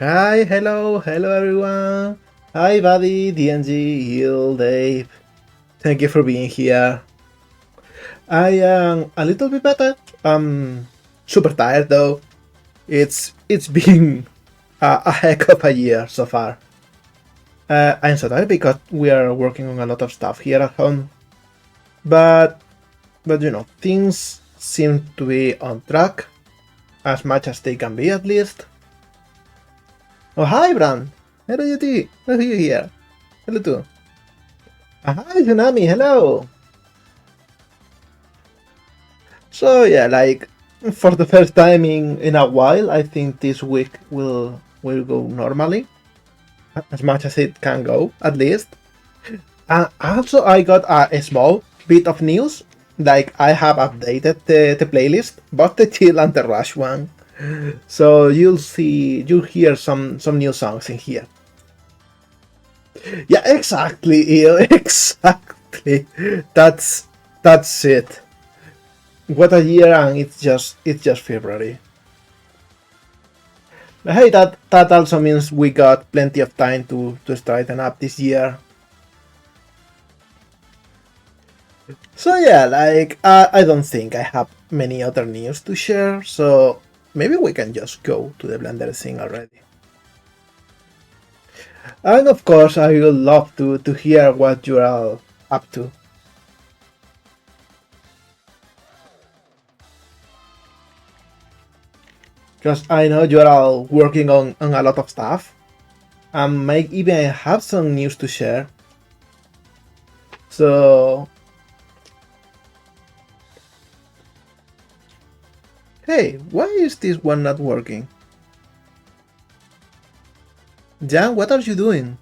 Hi, hello everyone. Hi, buddy, DNG, Hill, Dave. Thank you for being here. I am a little bit better. I'm super tired though. It's been a heck of a year so far. I'm so tired because we are working on a lot of stuff here at home. But things seem to be on track as much as they can be at least. Oh hi, Bran. Hello, you. Hello, you here. Hello too. Hi, Tsunami. Hello. So yeah, like for the first time in a while, I think this week will go normally, as much as it can go, at least. Also, I got a small bit of news. Like I have updated the playlist, but the Chill and the Rush one. So you'll hear some new songs in here. Yeah, exactly, Eel, exactly. That's it. What a year, and it's just February. Hey, that also means we got plenty of time to straighten up this year. So yeah, like I don't think I have many other news to share. So maybe we can just go to the Blender thing already. And of course, I would love to hear what you're all up to. Because I know you're all working on a lot of stuff. And might even have some news to share. So hey, why is this one not working? Jan, what are you doing?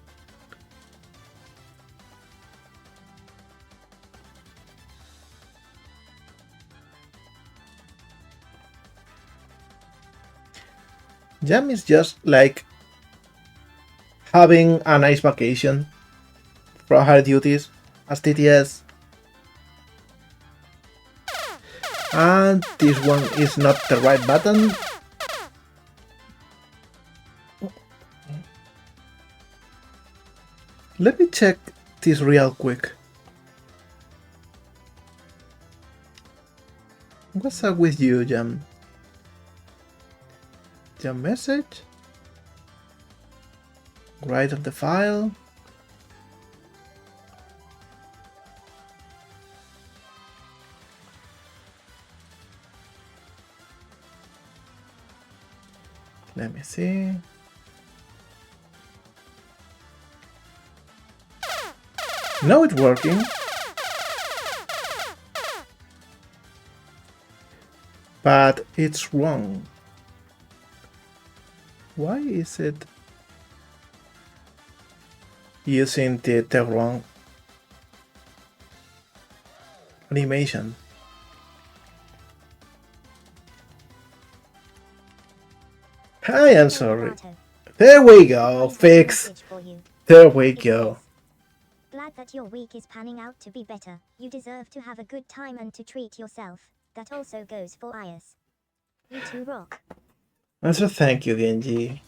Jam is just like having a nice vacation from her duties as TTS. And this one is not the right button. Let me check this real quick. What's up with you, Jam? Jam message? Right of the file? Let me see. Now it's working. But it's wrong. Why is it using the wrong animation? I am sorry. There we go, fix. There we go. Glad that your week is panning out to be better. You deserve to have a good time and to treat yourself. That also goes for IS. You two rock. And so thank you, DNG.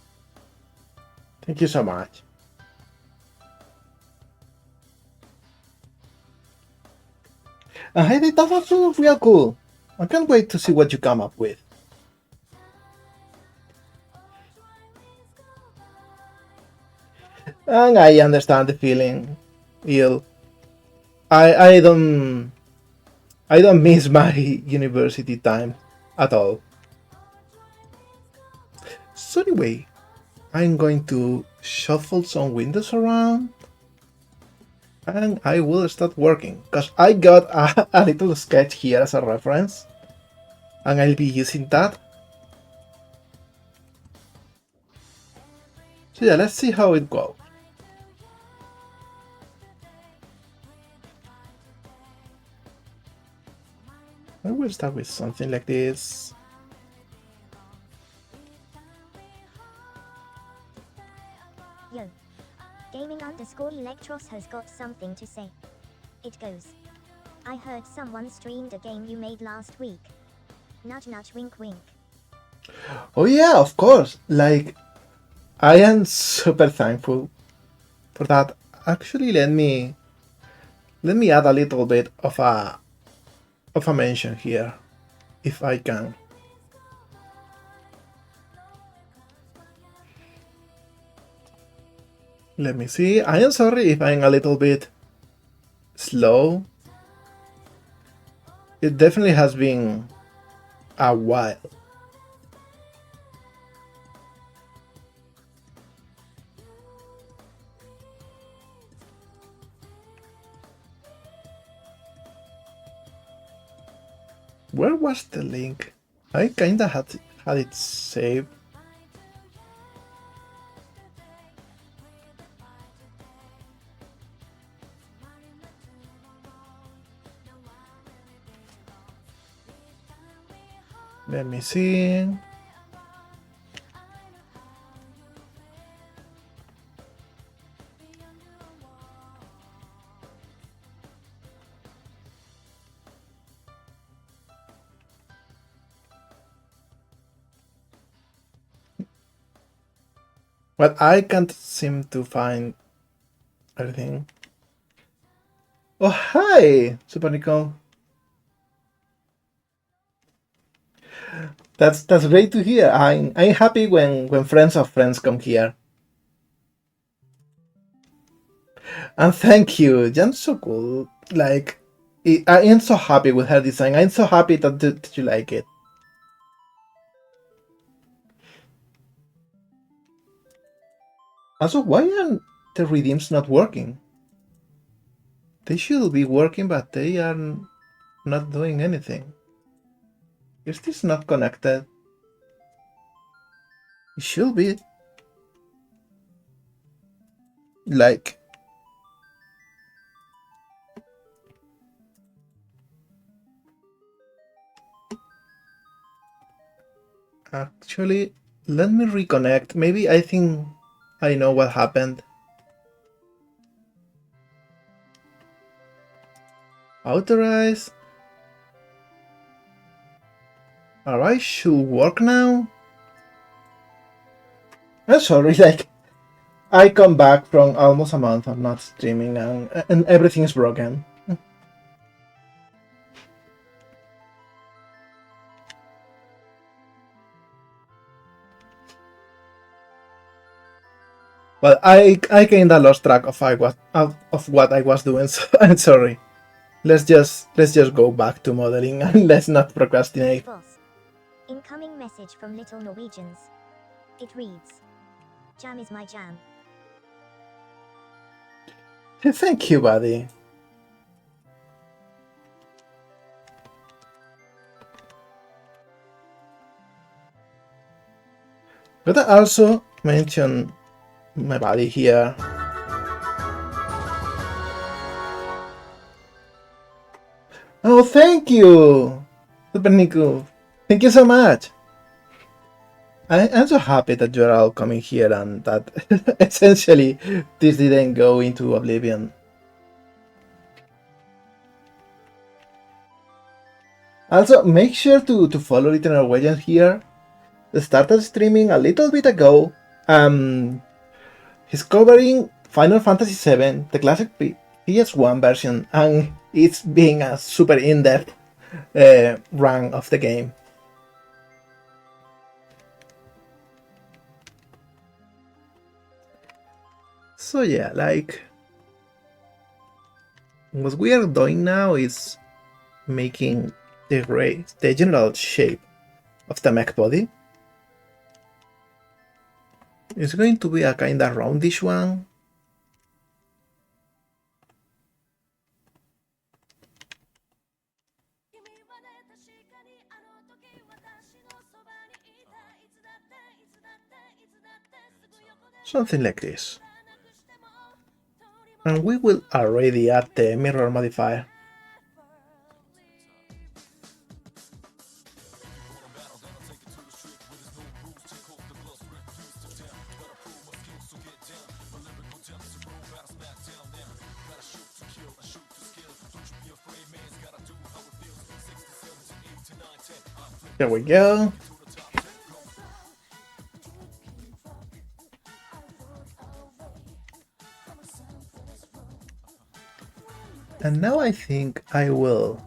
Thank you so much. Hey, that's also real cool. I can't wait to see what you come up with. And I understand the feeling, ill. I don't miss my university time at all. So anyway, I'm going to shuffle some windows around and I will start working because I got a little sketch here as a reference and I'll be using that. So yeah, let's see how it goes. I will start with something like this. Yo. Gaming_Electros has got something to say. It goes. I heard someone streamed a game you made last week. Nudge nudge wink wink. Oh yeah, of course. Like I am super thankful for that. Actually, let me add a little bit of a mention here, if I can. Let me see. I am sorry if I'm a little bit slow. It definitely has been a while. Where was the link? I kinda had it saved. Let me see. But I can't seem to find everything. Oh, hi, Super Nico. That's great to hear. I'm happy when friends of friends come here. And thank you. Jan's so cool. Like, I am so happy with her design. I'm so happy that you like it. Also, why are the redeems not working? They should be working, but they are not doing anything. Is this not connected? It should be. Like, actually, let me reconnect. Maybe I think I know what happened. Authorize. Alright, should work now. I'm sorry, like, I come back from almost a month of not streaming and everything is broken. Well, I kinda lost track of what I was doing, so I'm sorry. Let's just go back to modeling and let's not procrastinate. Boss. Incoming message from Little Norwegians. It reads, "Jam is my jam." Thank you, buddy. But I also mention my buddy here. Oh, thank you, Super Nico. Thank you so much. I'm so happy that you're all coming here and that essentially this didn't go into oblivion. Also, make sure to follow Little Norwegian here. They started streaming a little bit ago. He's covering Final Fantasy VII, the classic PS1 version, and it's being a super in-depth run of the game. So yeah, like, what we are doing now is making the general shape of the mech body. It's going to be a kinda roundish one. Something like this. And we will already add the mirror modifier. There we go. And now I think I will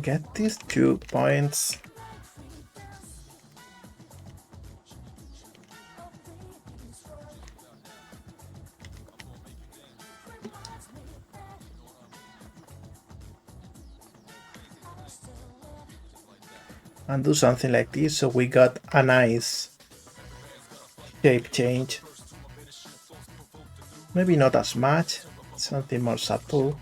get these 2 points. And do something like this so we got a nice shape change. Maybe not as much, something more subtle.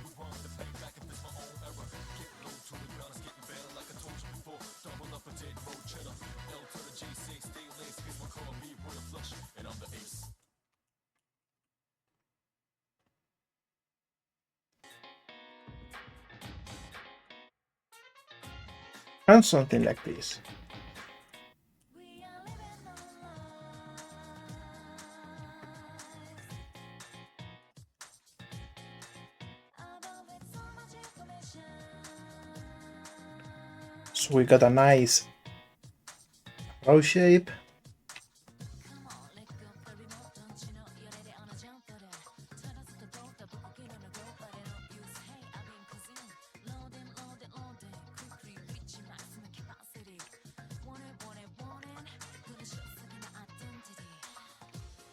And something like this. So we got a nice row shape.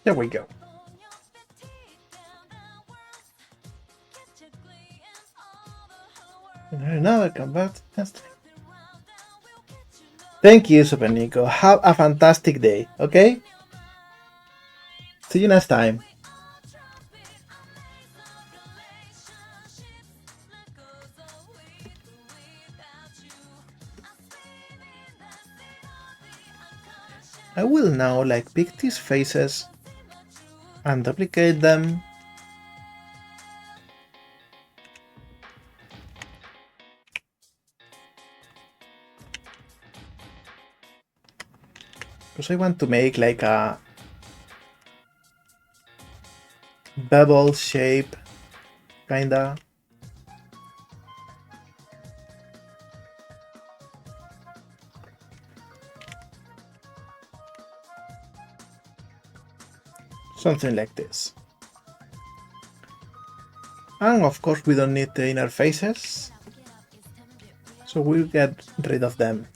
There we go. Another combat test. Thank you, Super Nico. Have a fantastic day, okay? See you next time. I will now pick these faces and duplicate them. Because I want to make a bevel shape, kinda. Something like this. And of course we don't need the inner faces, so we'll get rid of them.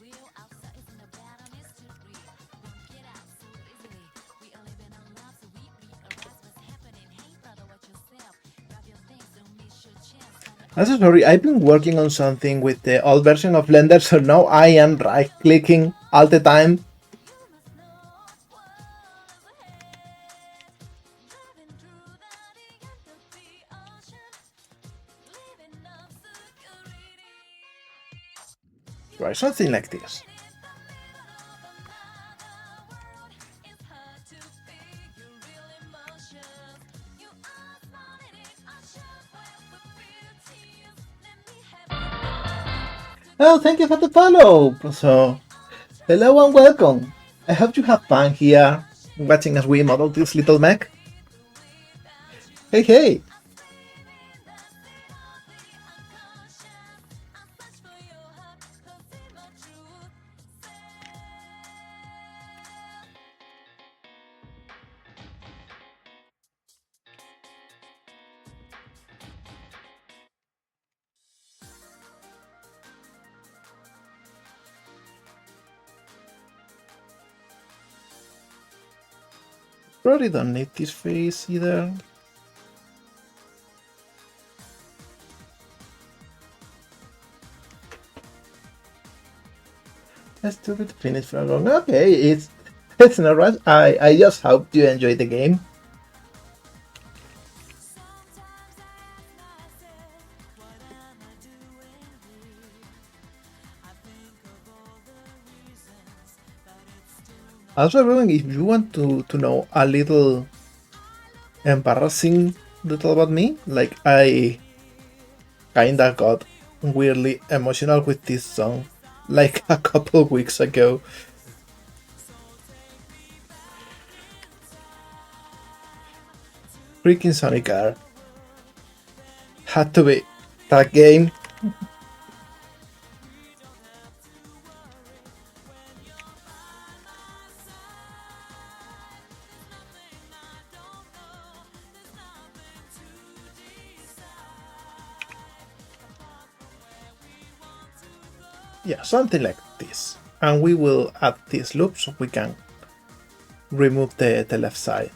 I'm so sorry, I've been working on something with the old version of Blender, so now I am right clicking all the time. Right, something like this. Oh, thank you for the follow! So, hello and welcome. I hope you have fun here, watching as we model this little mech. Hey, hey! Probably don't need this face either. Let's do it finish for long. Okay, it's not rush. I just hope you enjoy the game. Also, everyone, if you want to know a little embarrassing detail about me, I kinda got weirdly emotional with this song, a couple weeks ago. Freaking Sonic R. Had to be that game. Yeah, something like this. And we will add this loop so we can remove the left side.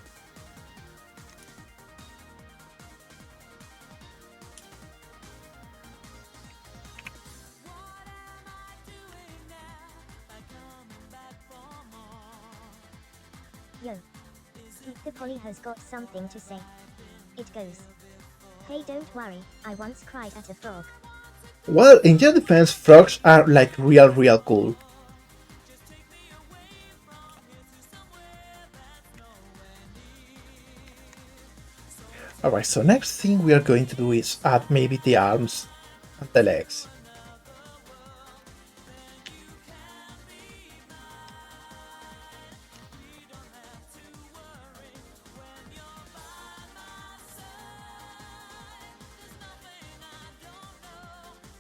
Yo. The poly has got something to say. It goes. Hey, don't worry, I once cried at a frog. Well, in your defense, frogs are like real cool. Alright, so next thing we are going to do is add maybe the arms and the legs.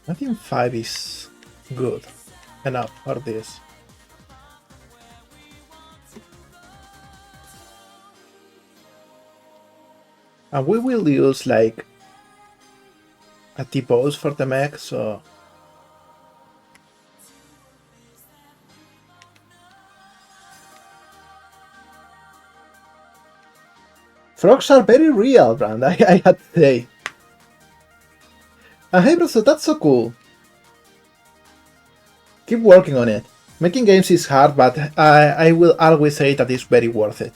I think 5 is good enough for this. And we will use like a T-pose for the mech, so frogs are very real, Brand, I had to say. And hey, bro, so that's so cool. Keep working on it. Making games is hard, but I will always say that it's very worth it.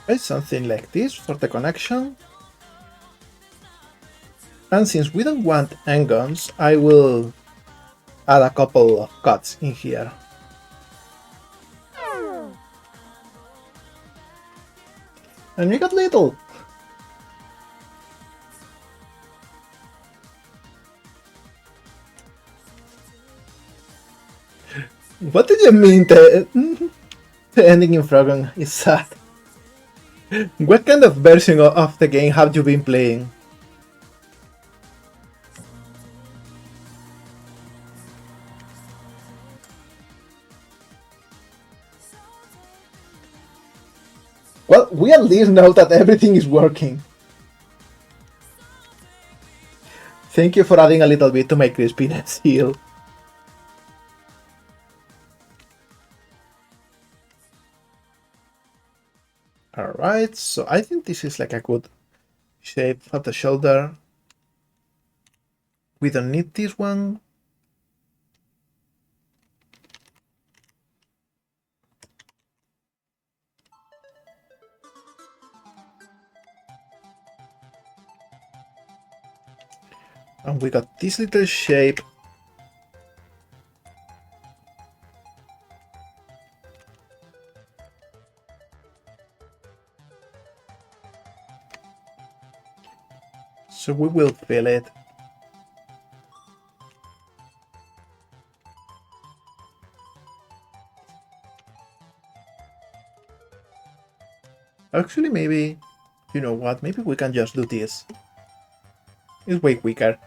Right, something like this for the connection. And since we don't want endguns, I will add a couple of cuts in here. And we got little. What did you mean the ending in Frogon is sad? What kind of version of the game have you been playing? Well, we at least know that everything is working. Thank you for adding a little bit to my crispiness heal. Alright, so I think this is like a good shape of the shoulder. We don't need this one. And we got this little shape. So we will fill it. Actually, maybe, you know what, maybe we can just do this. It's way quicker.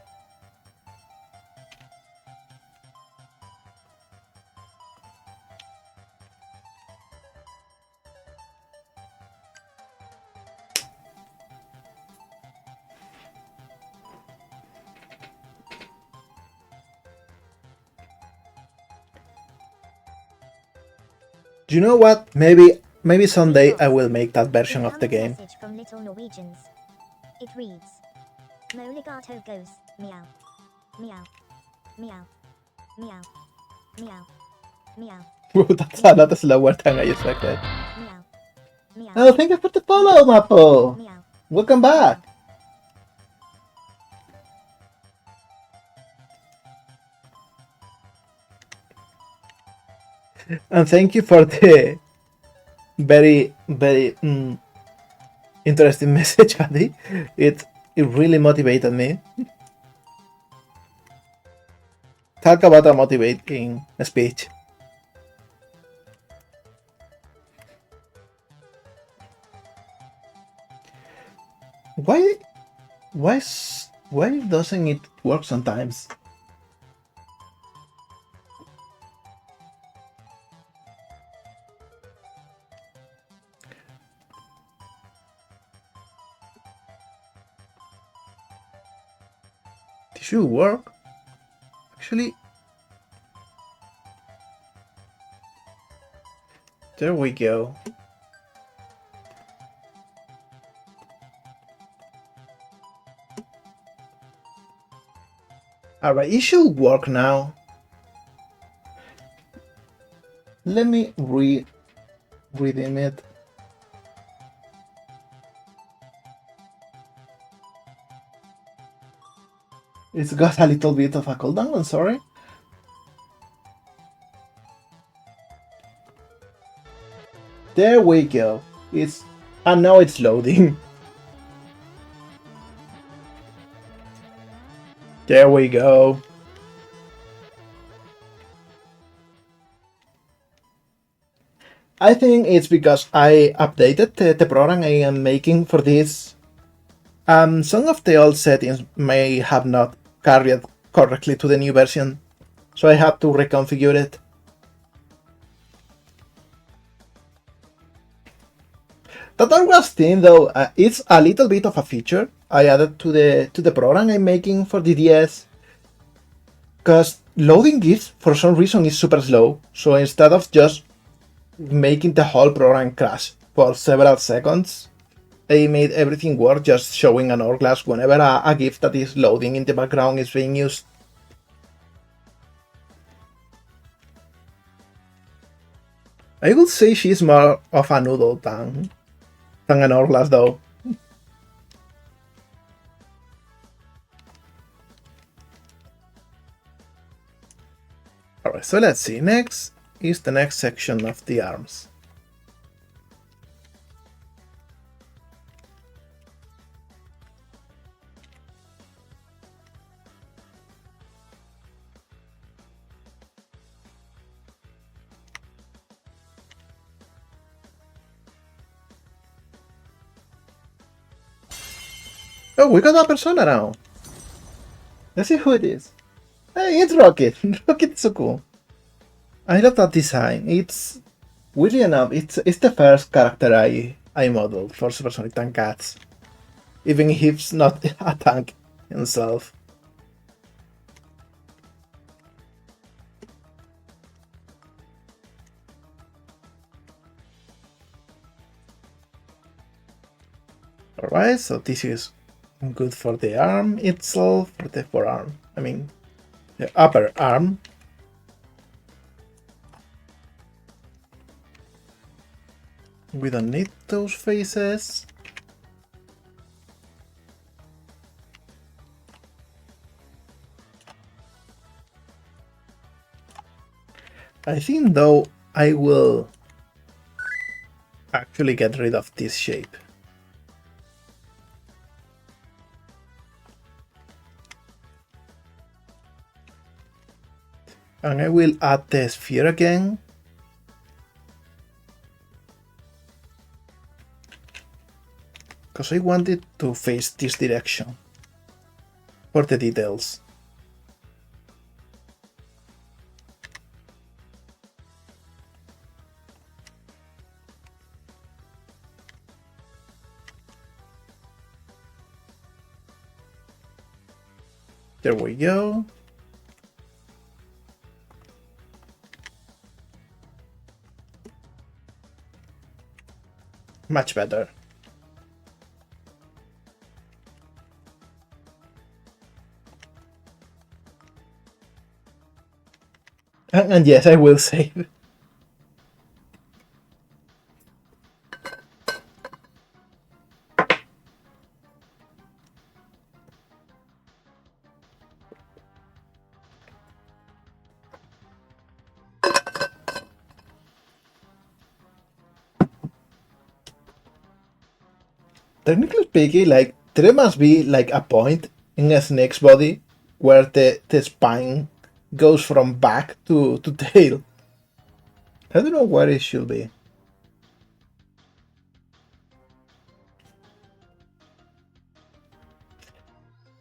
Do you know what? Maybe someday I will make that version of the game. Message from Little Norwegians. It reads, Moligato goes, meow, meow, meow, meow, meow, meow, That's a lot slower than I expected. meow, meow. Oh, thank you for the follow, Mapo! Meow. Welcome back! And thank you for the very interesting message, Adi. It really motivated me. Talk about a motivating speech. Why why doesn't it work sometimes? This should work. Actually, there we go. Alright, it should work now. Let me redeem it. It's got a little bit of a cooldown, I'm sorry. There we go. And now it's loading. There we go. I think it's because I updated the program I am making for this. Some of the old settings may have not carried correctly to the new version, so I had to reconfigure it. That was thing though, it's a little bit of a feature I added to the program I'm making for the DS. Because loading GIFs for some reason is super slow, so instead of just making the whole program crash for several seconds, I made everything work just showing an hourglass whenever a GIF that is loading in the background is being used. I would say she's more of a noodle than an hourglass though. Alright, so let's see. Next is the next section of the arms. Oh, we got a persona now. Let's see who it is. Hey, it's Rocket. Rocket is so cool. I love that design. It's weirdly enough, it's the first character I modeled for Supersonic Tank Cats. Even if he's not a tank himself. Alright, so this is good for the arm itself, for the forearm. I mean, the upper arm. We don't need those faces. I think though I will actually get rid of this shape. And I will add the sphere again. Because I want it to face this direction for the details. There we go. Much better. And yes, I will save. Technically speaking, like there must be like a point in a snake's body where the spine goes from back to tail. I don't know where it should be.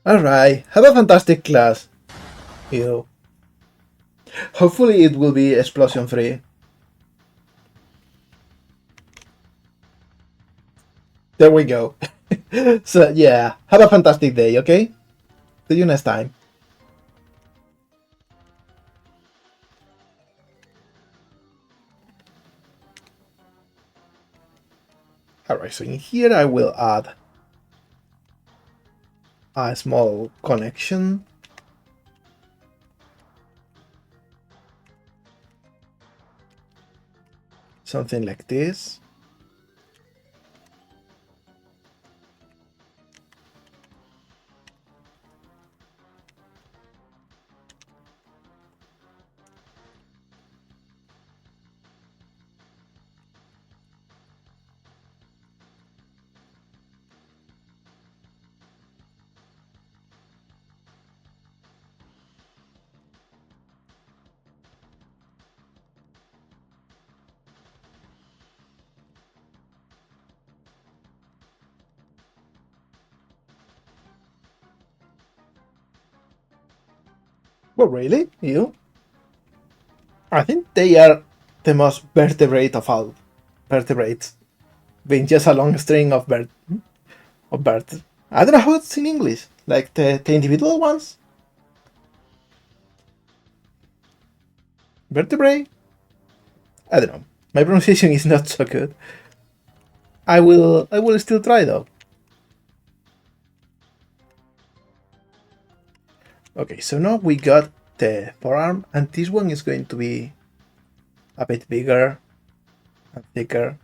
Alright, have a fantastic class. You. Hopefully it will be explosion free. There we go. So yeah, have a fantastic day, okay? See you next time. Alright, so in here I will add a small connection. Something like this. Well, really? You? I think they are the most vertebrate of all vertebrates, being just a long string of birds. I don't know how it's in English, like the individual ones. Vertebrae? I don't know. My pronunciation is not so good. I will still try though. Okay, so now we got the forearm, and this one is going to be a bit bigger and thicker.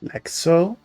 Like so.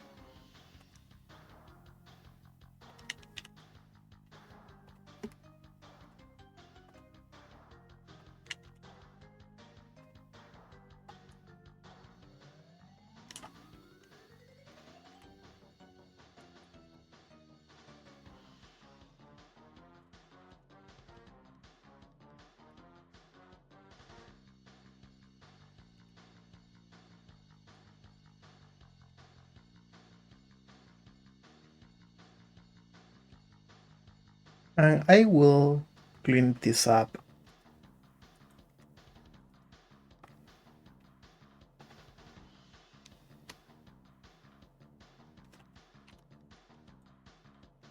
And I will clean this up.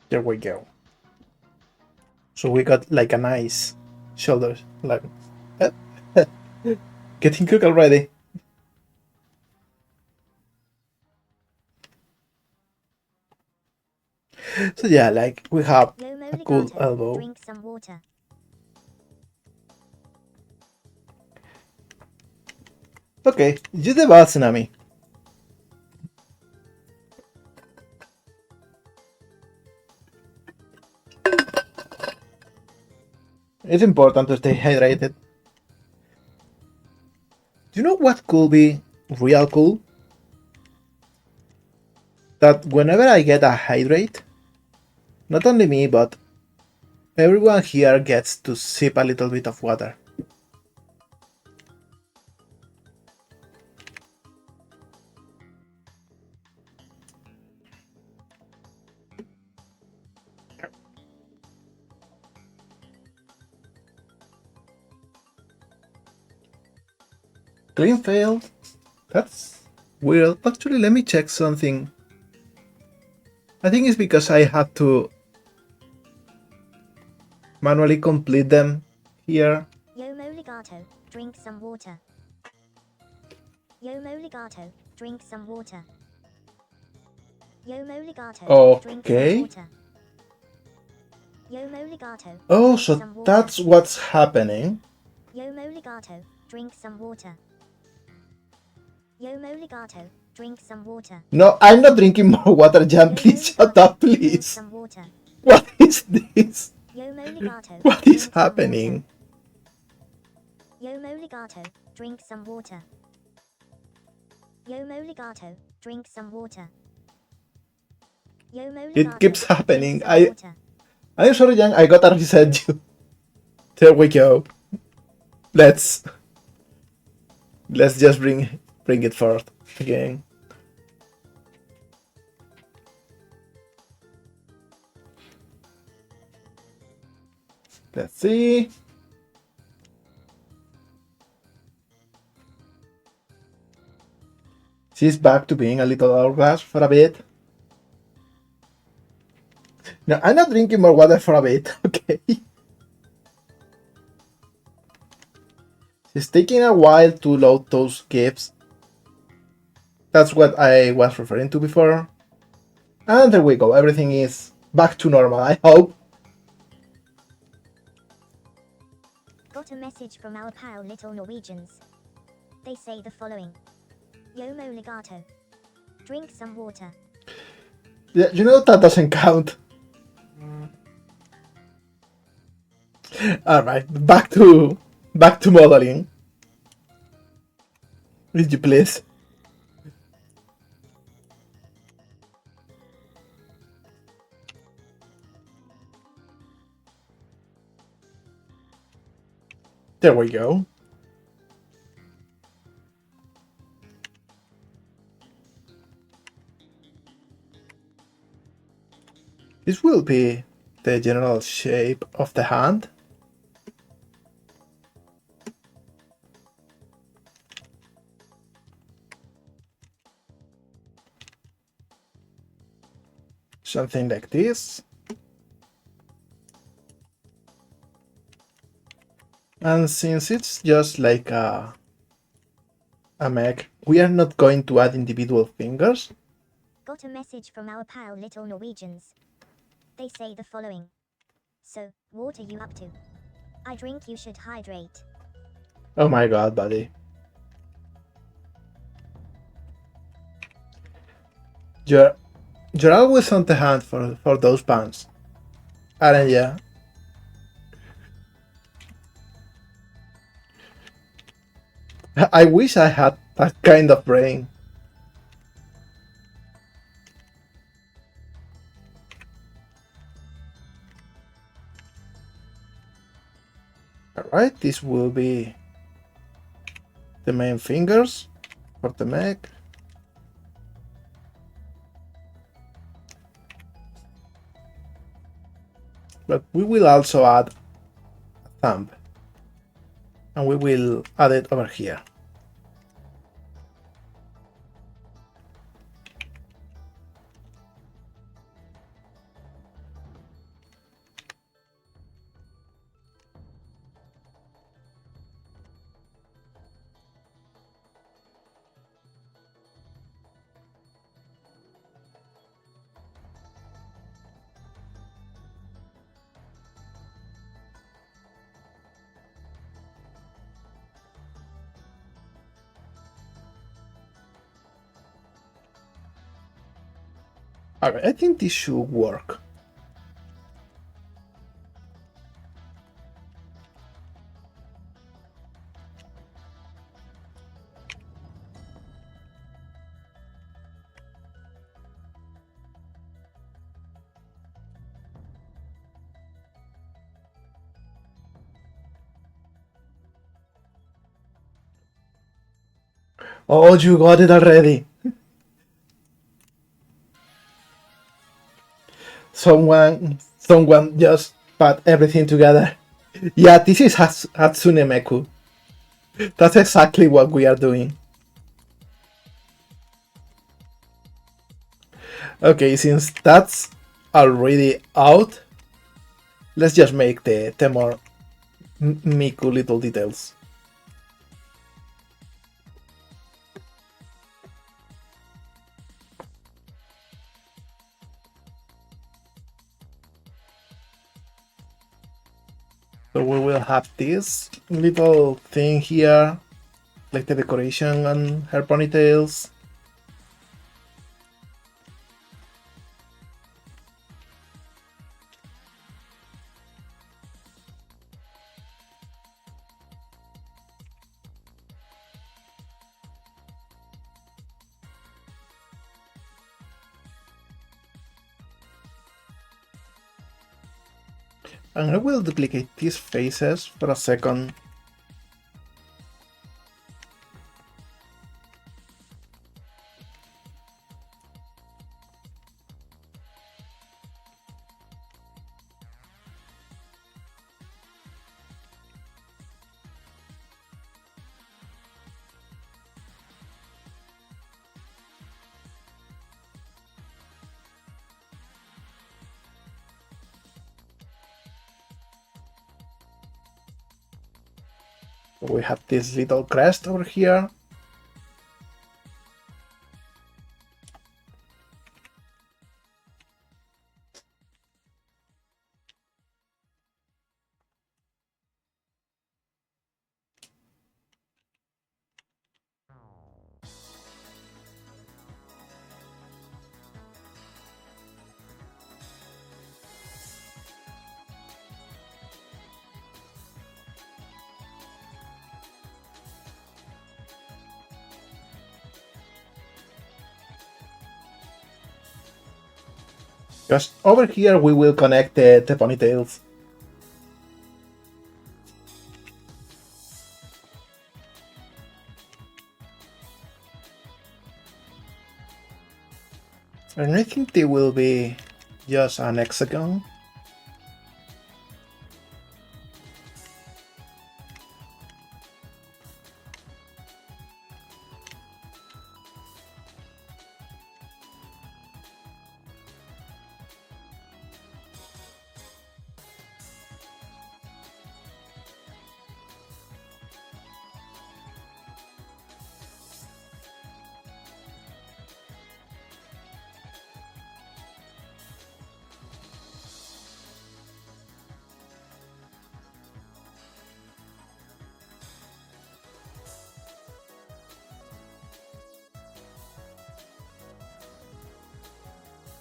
There we go. So we got like a nice shoulders. Like getting cooked already. So yeah, like we have a cool elbow. Drink some water. Okay, you the boss, Tsunami. It's important to stay hydrated. Do you know what could be real cool? That whenever I get a hydrate, not only me, but everyone here gets to sip a little bit of water. Clean failed? That's weird. Actually, let me check something. I think it's because I had to manually complete them here. Yo Moligato, drink some water. Yo Moligato, drink some water. Yo Moligato, drink some Okay. water. Yo Moligato, Oh, drink so some water. that's what's happening. Yo Moligato, drink some water. Yo Moligato, drink some water. No, I'm not drinking more water, Jan. Yo Please shut Moligato, up, drink please. some water. What is this? Yo Moligato, What drink is some happening? water. Yo Moligato, drink some water. Yo Moligato, drink some water. Yomo It Legato, keeps drink happening. some water. I'm sorry, Jan. I gotta reset you. There we go. Let's just bring it forth again. Let's see. She's back to being a little hourglass for a bit. No, I'm not drinking more water for a bit, okay? It's taking a while to load those gifts. That's what I was referring to before. And there we go, everything is back to normal, I hope. Got a message from our pal Little Norwegians. They say the following. Yomo Legato. Drink some water. Yeah, you know that doesn't count. Alright, back to modeling. Will you please? There we go. This will be the general shape of the hand. Something like this. And since it's just like a mech, we are not going to add individual fingers. Got a message from our pal Little Norwegians. They say the following. So, what are you up to? I drink you should hydrate. Oh my god, buddy. You're always on the hunt for those pants, aren't ya? I wish I had that kind of brain. Alright, this will be the main fingers for the mech. But we will also add a thumb. And we will add it over here. Alright, I think this should work. Oh, you got it already. Someone just put everything together. Yeah, this is Hatsune Mechu. That's exactly what we are doing. Okay, since that's already out, let's just make the more Miku little details. So we will have this little thing here, like the decoration on her ponytails. And I will duplicate these faces for a second. We have this little crest over here. Just over here we will connect the ponytails. And I think they will be just an hexagon.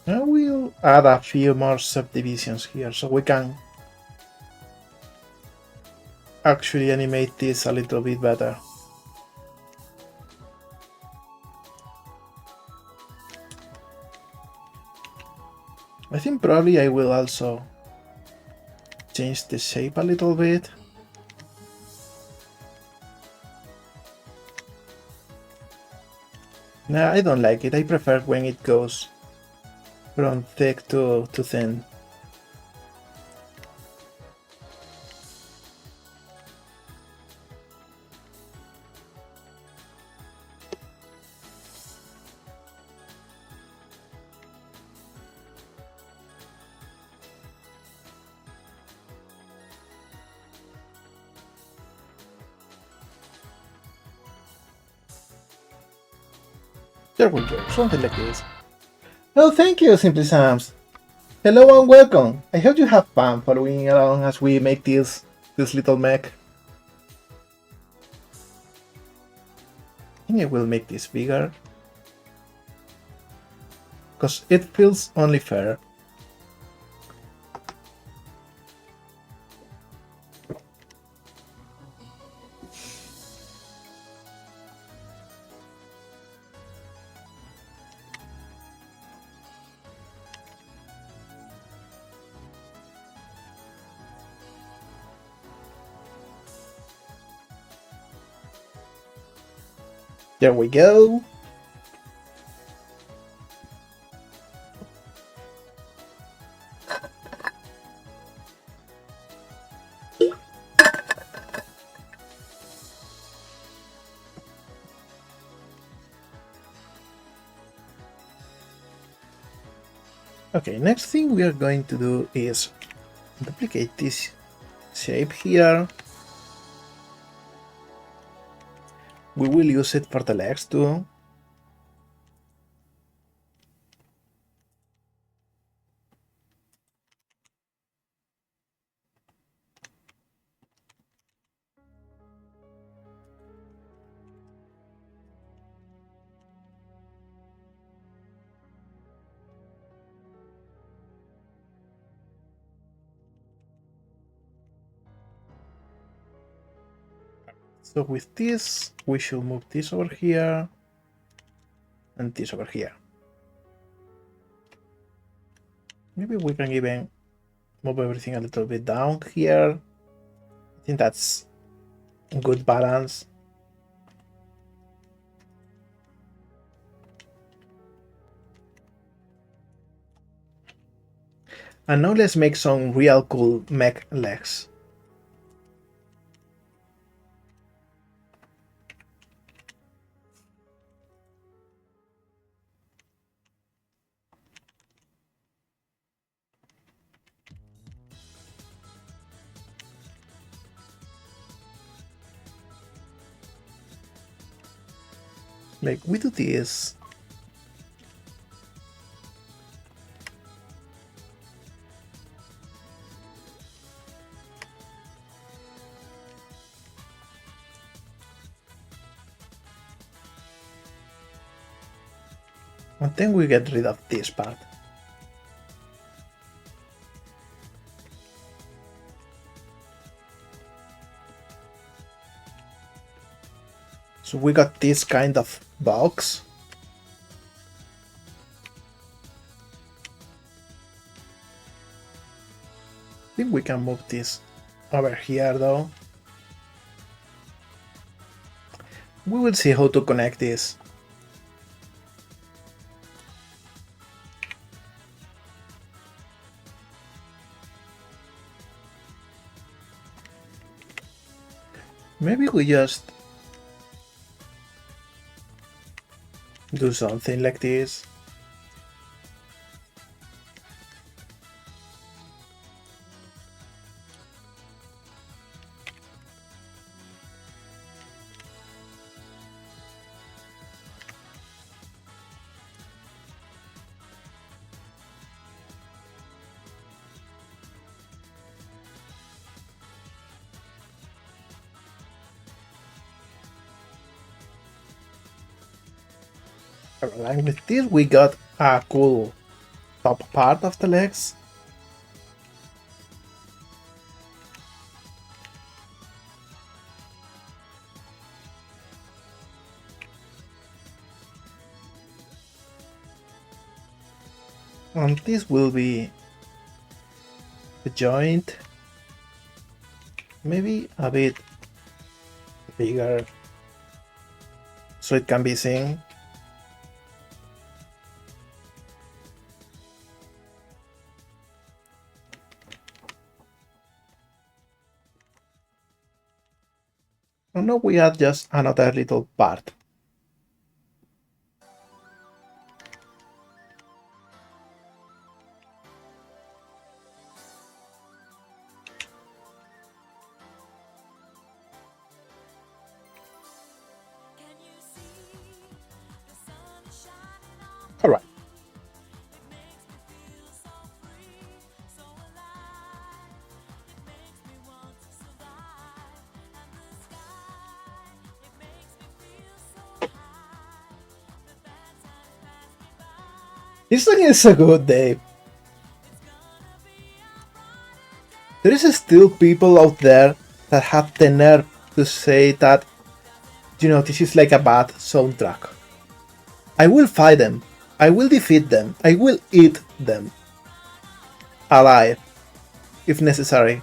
I will add a few more subdivisions here so we can actually animate this a little bit better. I think probably I will also change the shape a little bit. Nah, I don't like it. I prefer when it goes from thick to thin. There we go, something like this. Oh, thank you, Simply Sams. Hello and welcome. I hope you have fun following along as we make this little mech. I think I will make this bigger, because it feels only fair. There we go. Okay, next thing we are going to do is duplicate this shape here. We will use it for the legs too. So with this, we should move this over here and this over here. Maybe we can even Move everything a little bit down here. I think that's a good balance. And now let's make some real cool mech legs. Like we do this. And then we get rid of this part. So we got this kind of box. I think we can move this over here though. We will see how to connect this. Maybe we just do something like this. And with this we got a cool top part of the legs. And this will be the joint. Maybe a bit bigger so it can be seen. And now we add just another little part. Alright. This song is so good, Dave. There is still people out there that have the nerve to say that, you know, this is like a bad soundtrack. I will fight them. I will defeat them. I will eat them alive, if necessary.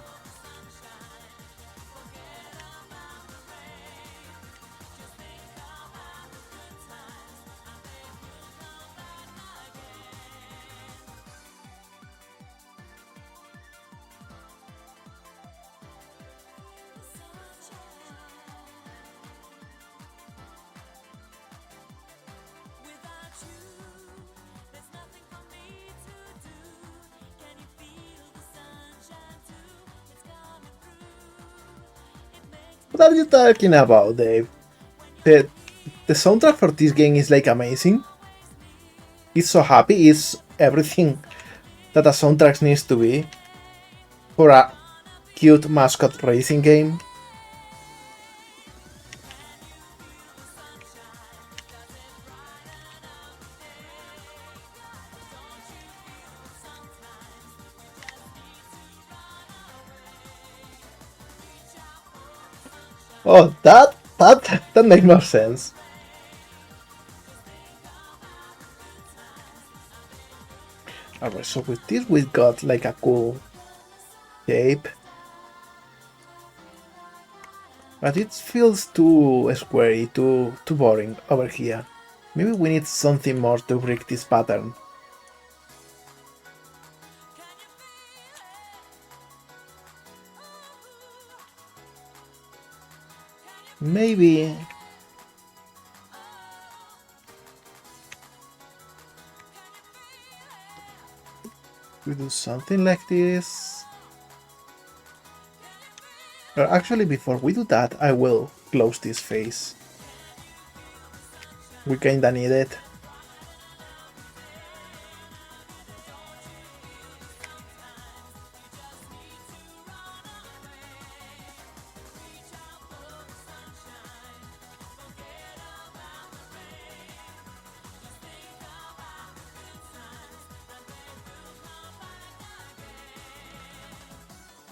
What are you talking about, Dave? The soundtrack for this game is like amazing. It's so happy, it's everything that a soundtrack needs to be for a cute mascot racing game. Oh, that makes more sense. Alright, so with this we got like a cool shape. But it feels too squarey, too boring over here. Maybe we need something more to break this pattern. Maybe we do something like this. Or actually, before we do that, I will close this face. We kinda need it.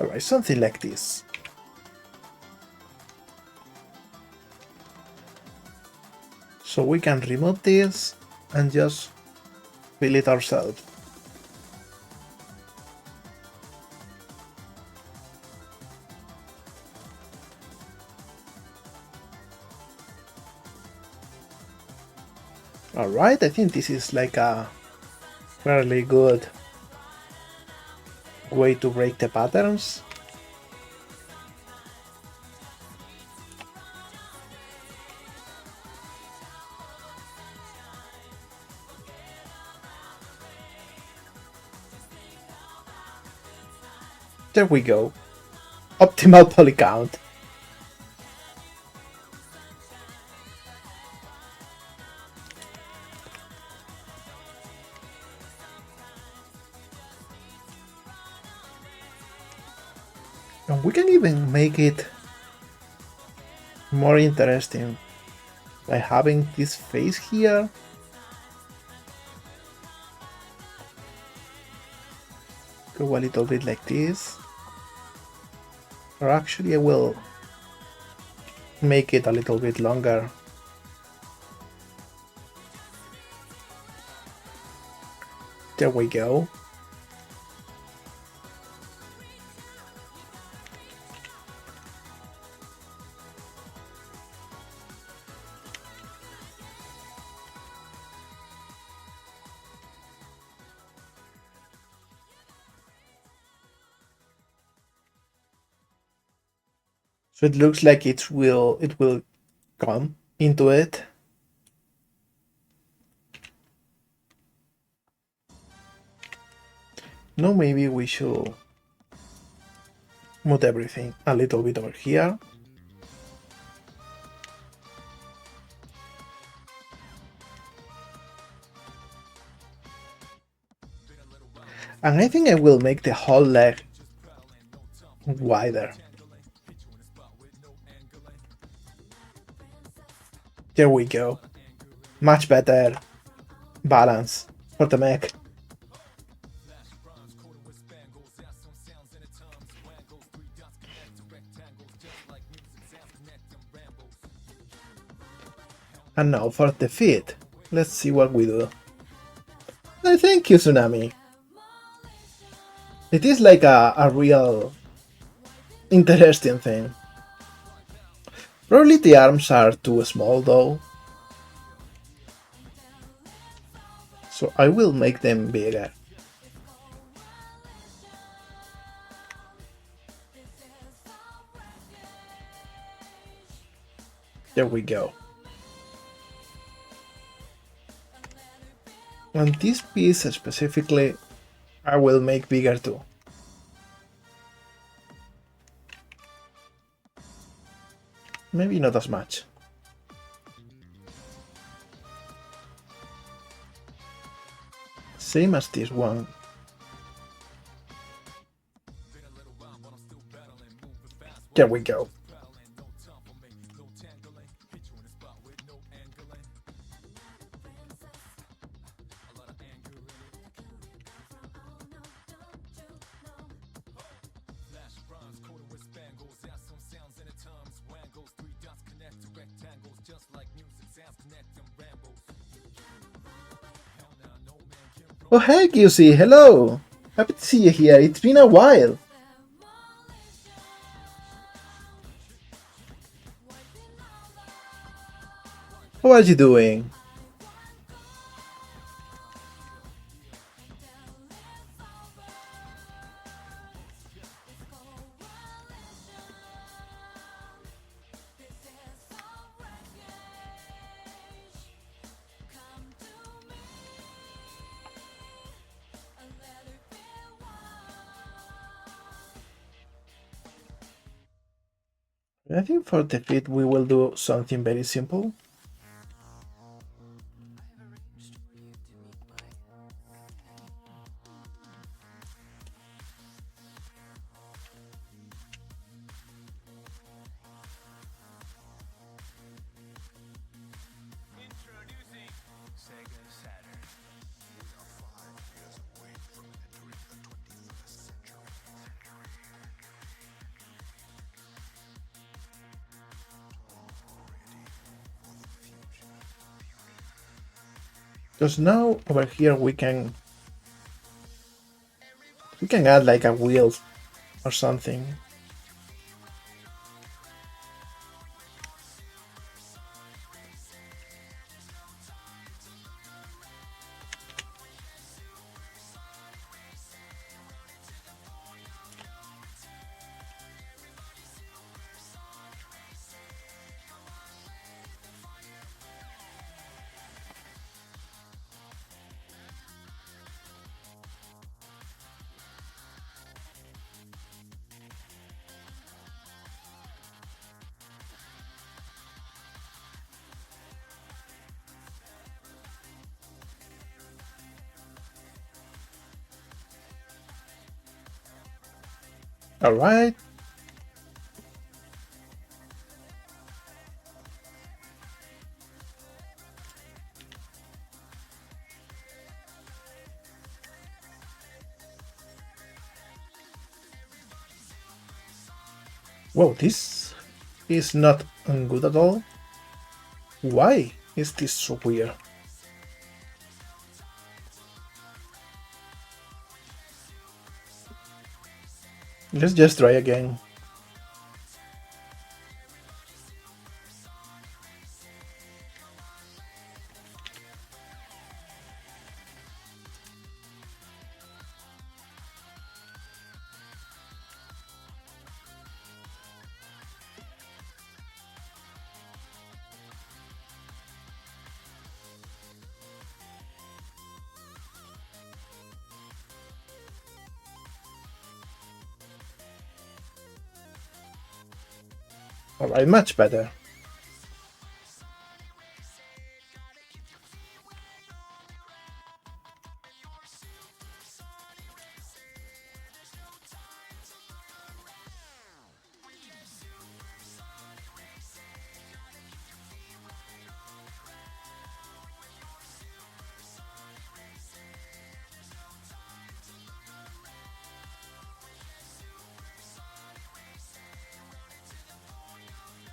Alright, something like this. So we can remove this and just fill it ourselves. Alright, I think this is like a fairly good way to break the patterns. There we go. Optimal poly count. And we can even make it more interesting by having this face here. Go a little bit like this. Or actually I will make it a little bit longer. There we go. So it looks like it will come into it. Now maybe we should move everything a little bit over here. And I think I will make the whole leg wider. There we go. Much better balance for the mech. And now for the feet. Let's see what we do. Thank you, Tsunami. It is like a real interesting thing. Probably the arms are too small though. So I will make them bigger. There we go. And this piece specifically, I will make bigger too. Maybe not as much. Same as this one. There we go. Oh hey QC, hello! Happy to see you here, it's been a while! How are you doing? I think for defeat we will do something very simple. Because now over here we can add like a wheel or something. All right. Whoa, this is not good at all. Why is this so weird? Let's just try again. All right, much better.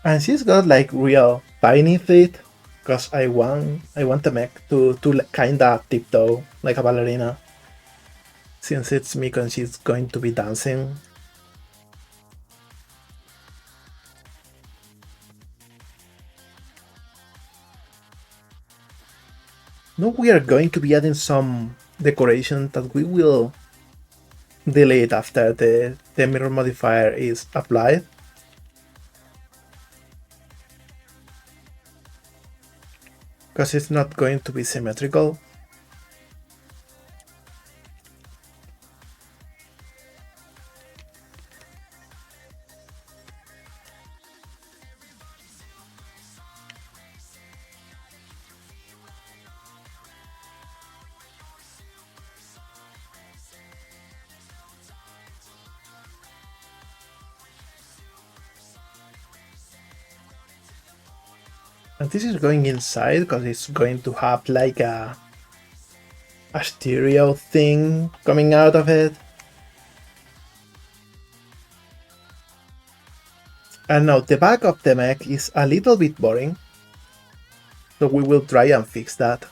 And she's got like real tiny feet, cause I want the mech to kinda tiptoe like a ballerina. Since it's Miko and she's going to be dancing. No, we are going to be adding some decoration that we will delete after the mirror modifier is applied. Because it's not going to be symmetrical. And this is going inside because it's going to have like a stereo thing coming out of it. And now the back of the mech is a little bit boring. So we will try and fix that.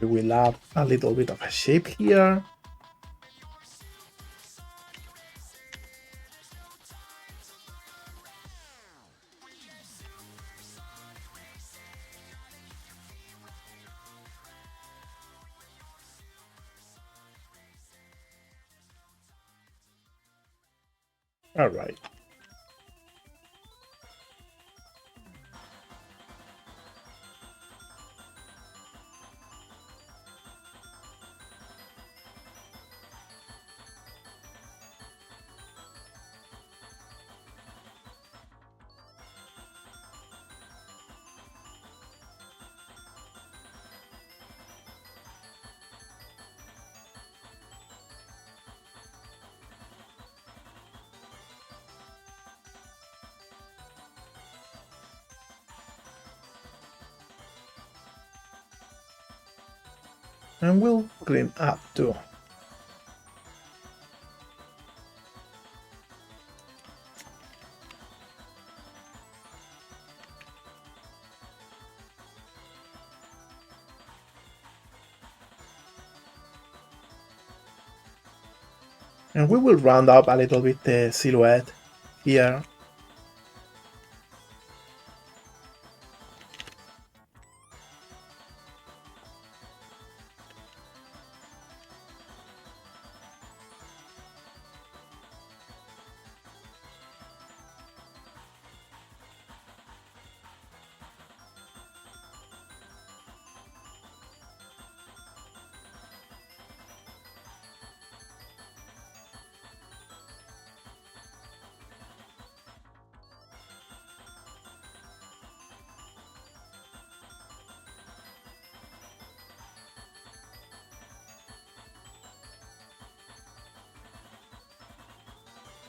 We will add a little bit of a shape here. All right. And we'll clean up too. And we will round up a little bit the silhouette here.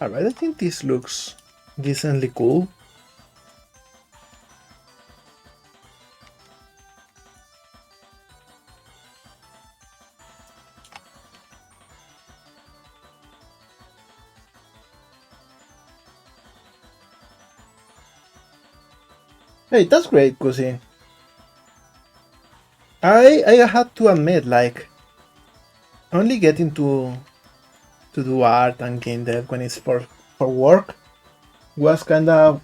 Alright, I think this looks decently cool. Hey, that's great, Kusi. I had to admit, like, only getting to do art and game dev when it's for work was kinda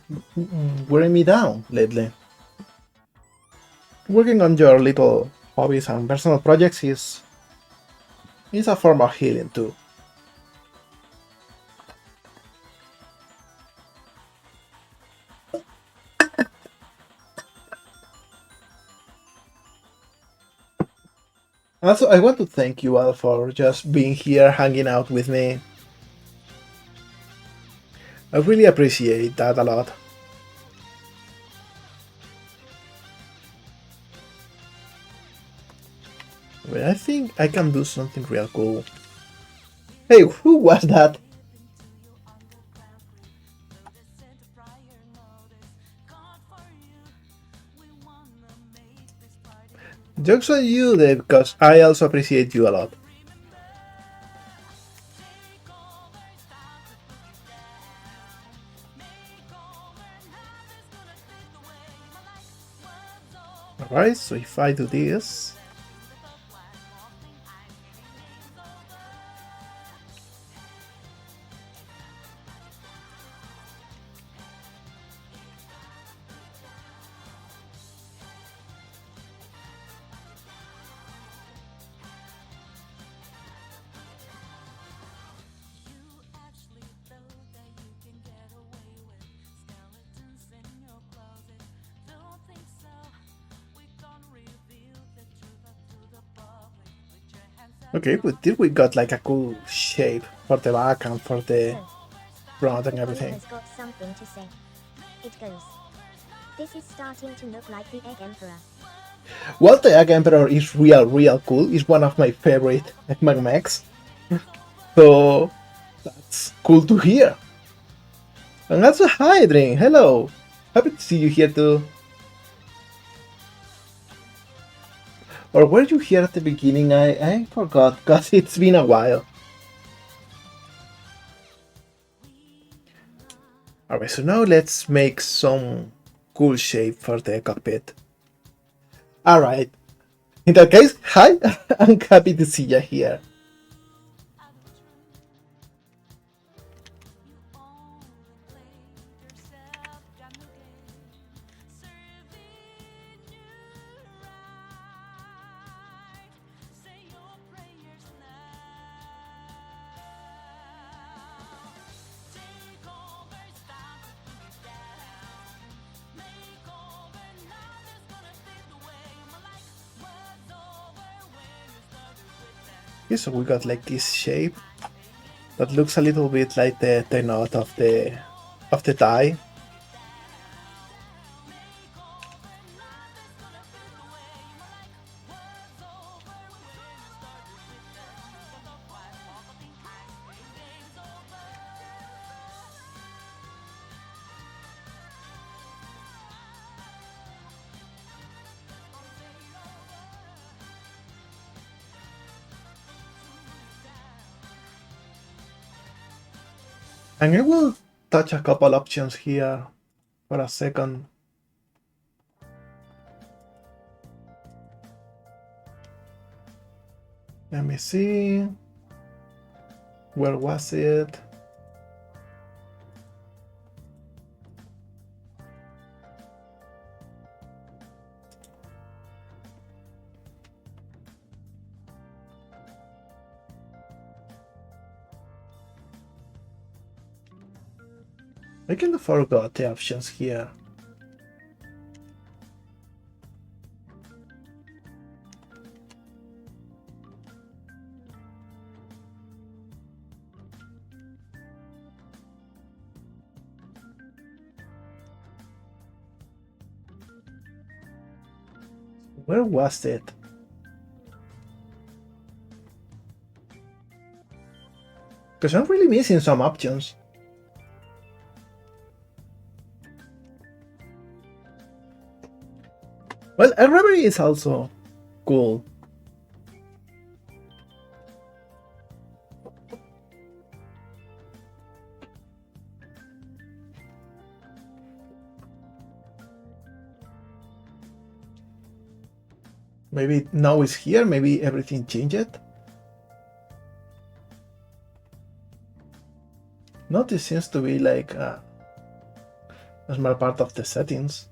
wearing me down lately. Working on your little hobbies and personal projects is a form of healing too. Also, I want to thank you all for just being here, hanging out with me. I really appreciate that a lot. Well, I think I can do something real cool. Hey, who was that? Jokes on you, Dave, because I also appreciate you a lot. Alright, so if I do this... Okay, but did we got like a cool shape for the back and for the front and everything. Has got something to say. It goes. This is starting to look like the Egg Emperor. Well, the Egg Emperor is real cool. It's one of my favorite mechs. So that's cool to hear. And also, hi, Dream. Hello. Happy to see you here too. Or were you here at the beginning? I forgot, because it's been a while. Alright, so now let's make some cool shape for the cockpit. Alright, In that case, hi, I'm happy to see you here. Okay, so we got like this shape that looks a little bit like the knot of the tie. And I will touch a couple options here for a second. Let me see. Where was it? I kind of forgot the options here. Where was it? Because I'm really missing some options. Well, a reverie is also cool. Maybe now it's here, maybe everything changed. No, this seems to be like a small part of the settings.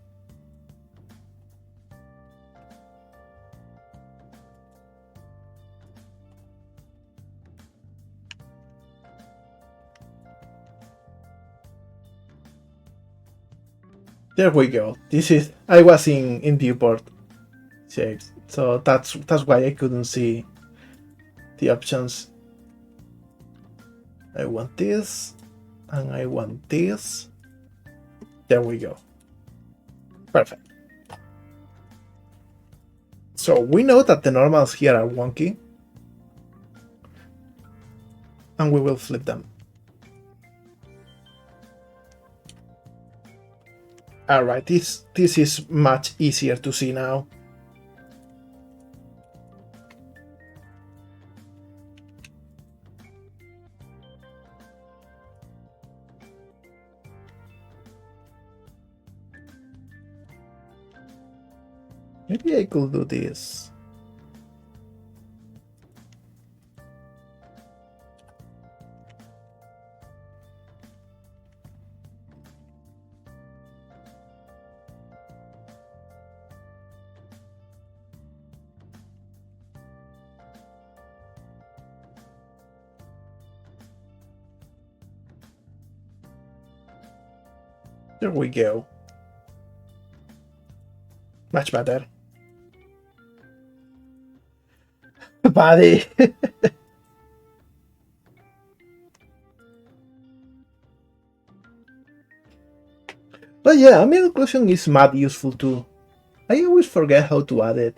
There we go. This is I was in viewport shapes, so that's why I couldn't see the options. I want this, and I want this. There we go. Perfect. So we know that the normals here are wonky, and we will flip them. Alright, this is much easier to see now. Maybe I could do this. There we go. Much better. Buddy. But yeah, middle occlusion is mad useful too. I always forget how to add it.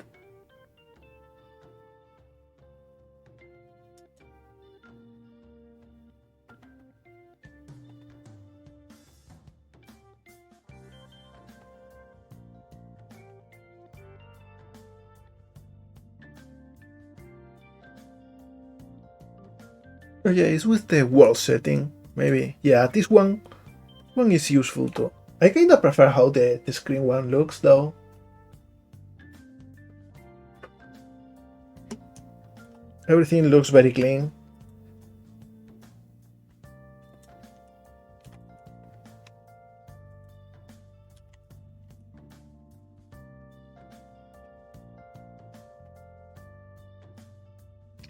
Oh yeah, it's with the world setting, maybe. Yeah, this one is useful too. I kinda prefer how the screen one looks though. Everything looks very clean.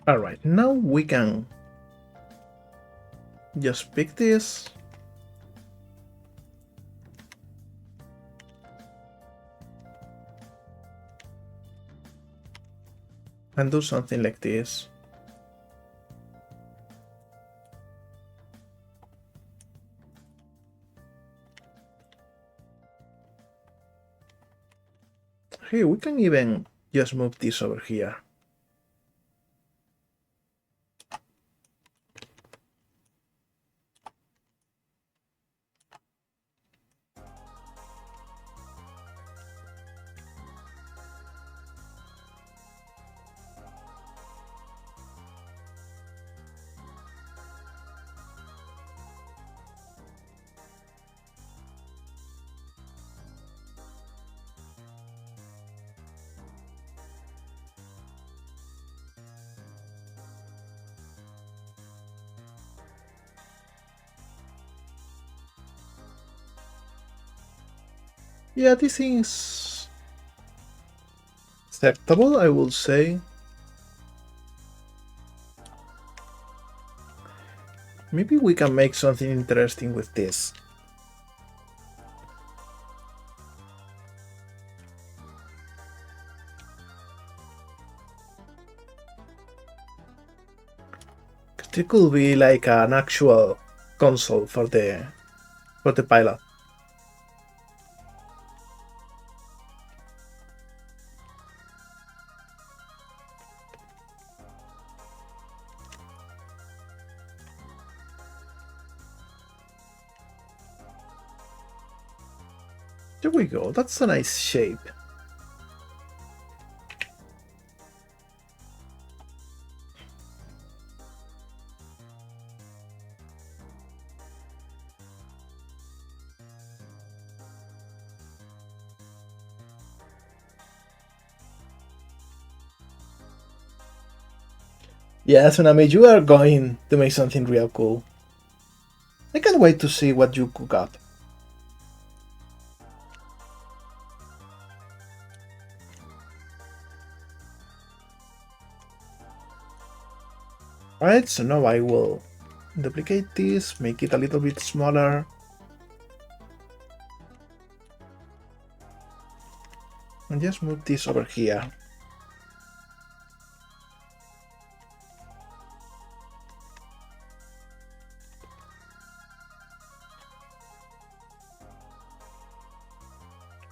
Alright, now we can just pick this. And do something like this. Hey, we can even just move this over here. Yeah, this is acceptable, I will say. Maybe we can make something interesting with this. It could be like an actual console for the pilot. There we go, that's a nice shape. Yeah, Tsunami, you are going to make something real cool. I can't wait to see what you cook up. Alright, so now I will duplicate this, make it a little bit smaller. And just move this over here.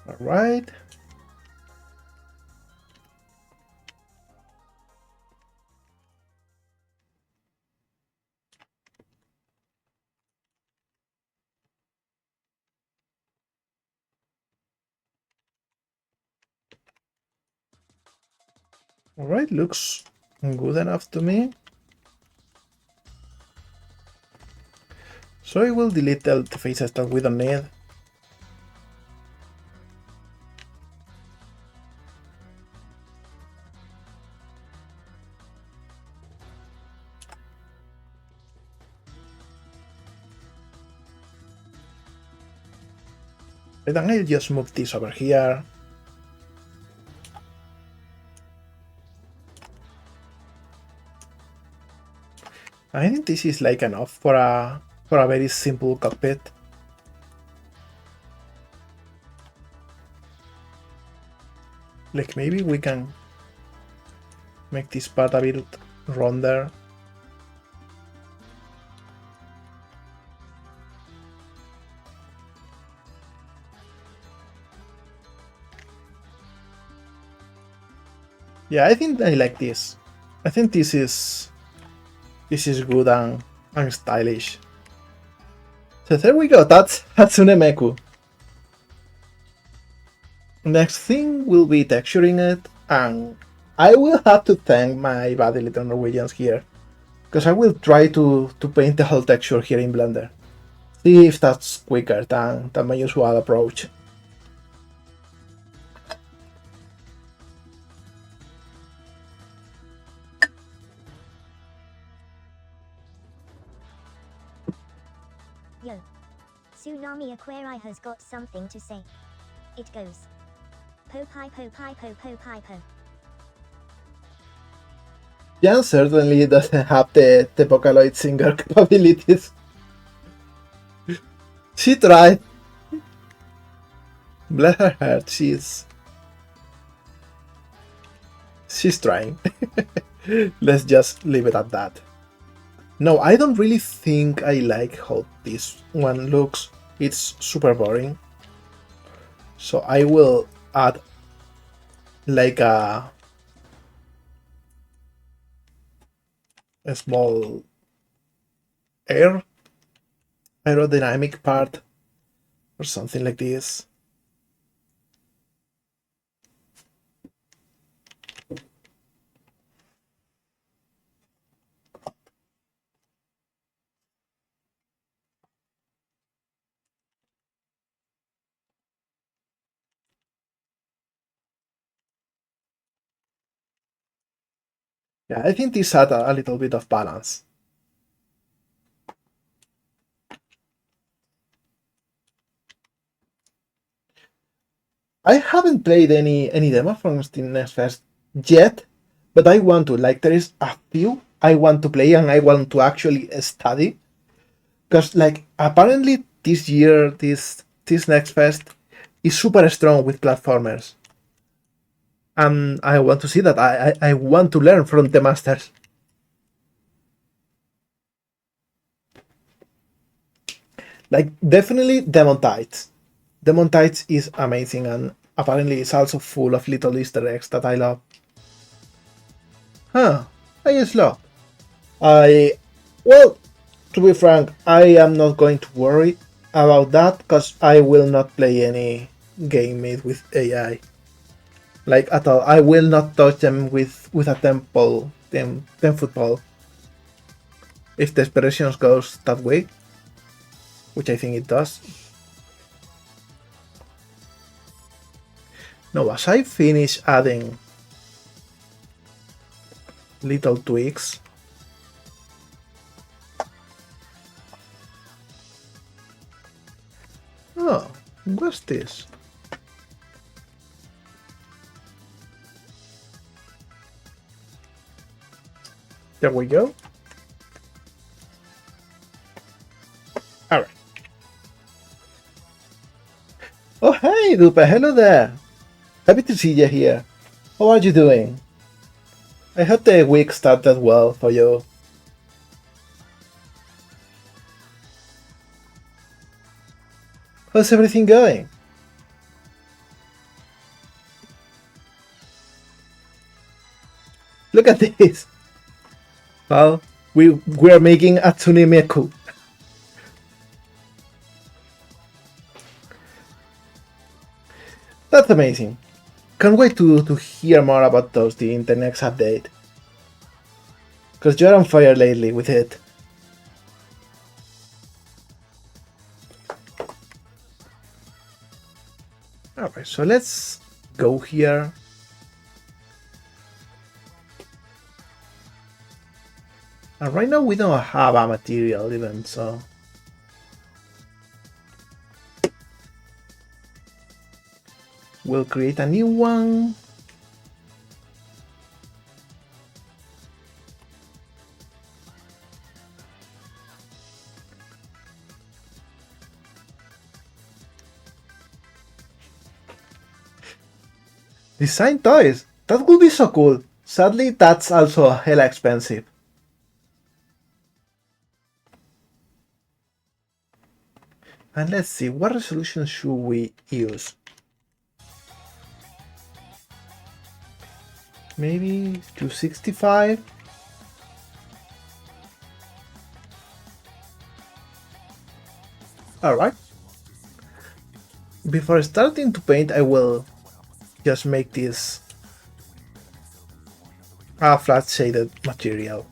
Alright. Alright, looks good enough to me. So I will delete the faces that we don't need. And then I'll just move this over here. I think this is like enough for a very simple cockpit. Like maybe we can make this part a bit rounder. Yeah, I think I like this. I think this is good and stylish. So there we go, that's Hatsune Mechu. Next thing will be texturing it, and I will have to thank my buddy little Norwegians here, because I will try to paint the whole texture here in Blender. See if that's quicker than my usual approach. Yo. Tsunami Aquari has got something to say. It goes. Po pi po pi po po pi po. Jan certainly doesn't have the Vocaloid singer capabilities. She tried. Bless her heart, she's trying. Let's just leave it at that. No, I don't really think I like how this one looks. It's super boring. So I will add like a small aerodynamic part or something like this. Yeah, I think this had a little bit of balance. I haven't played any demo from Steam Next Fest yet, but I want to. Like, there is a few I want to play and I want to actually study. Because, like, apparently this year, this Next Fest is super strong with platformers. And I want to see that. I want to learn from the masters. Like, definitely Demon Tides. Demon Tides is amazing and apparently it's also full of little Easter eggs that I love. Huh, I slow. Well, to be frank, I am not going to worry about that because I will not play any game made with AI. Like at all. I will not touch them with a temple, 10 football. If the expressions goes that way, which I think it does. No, as I finish adding little tweaks, oh, what's this? There we go. Alright. Oh, hey, Dupe, hello there. Happy to see you here. How are you doing? I hope the week started well for you. How's everything going? Look at this. Well, we're making Hatsune Mechu. That's amazing. Can't wait to hear more about those in the next update. Because you're on fire lately with it. Alright, so let's go here. And right now we don't have a material even, so... We'll create a new one. Design toys! That would be so cool. Sadly, that's also hella expensive. And let's see, what resolution should we use? Maybe 265? Alright. Before starting to paint, I will just make this a flat shaded material.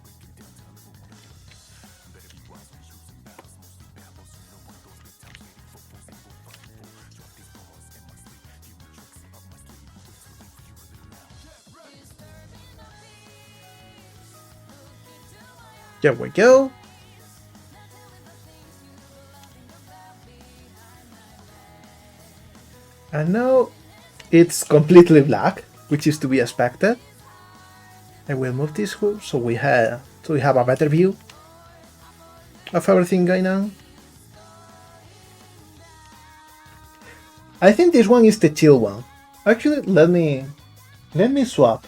There we go. And now it's completely black, which is to be expected. I will move this so we have a better view of everything going on. I think this one is the chill one. Actually, let me swap,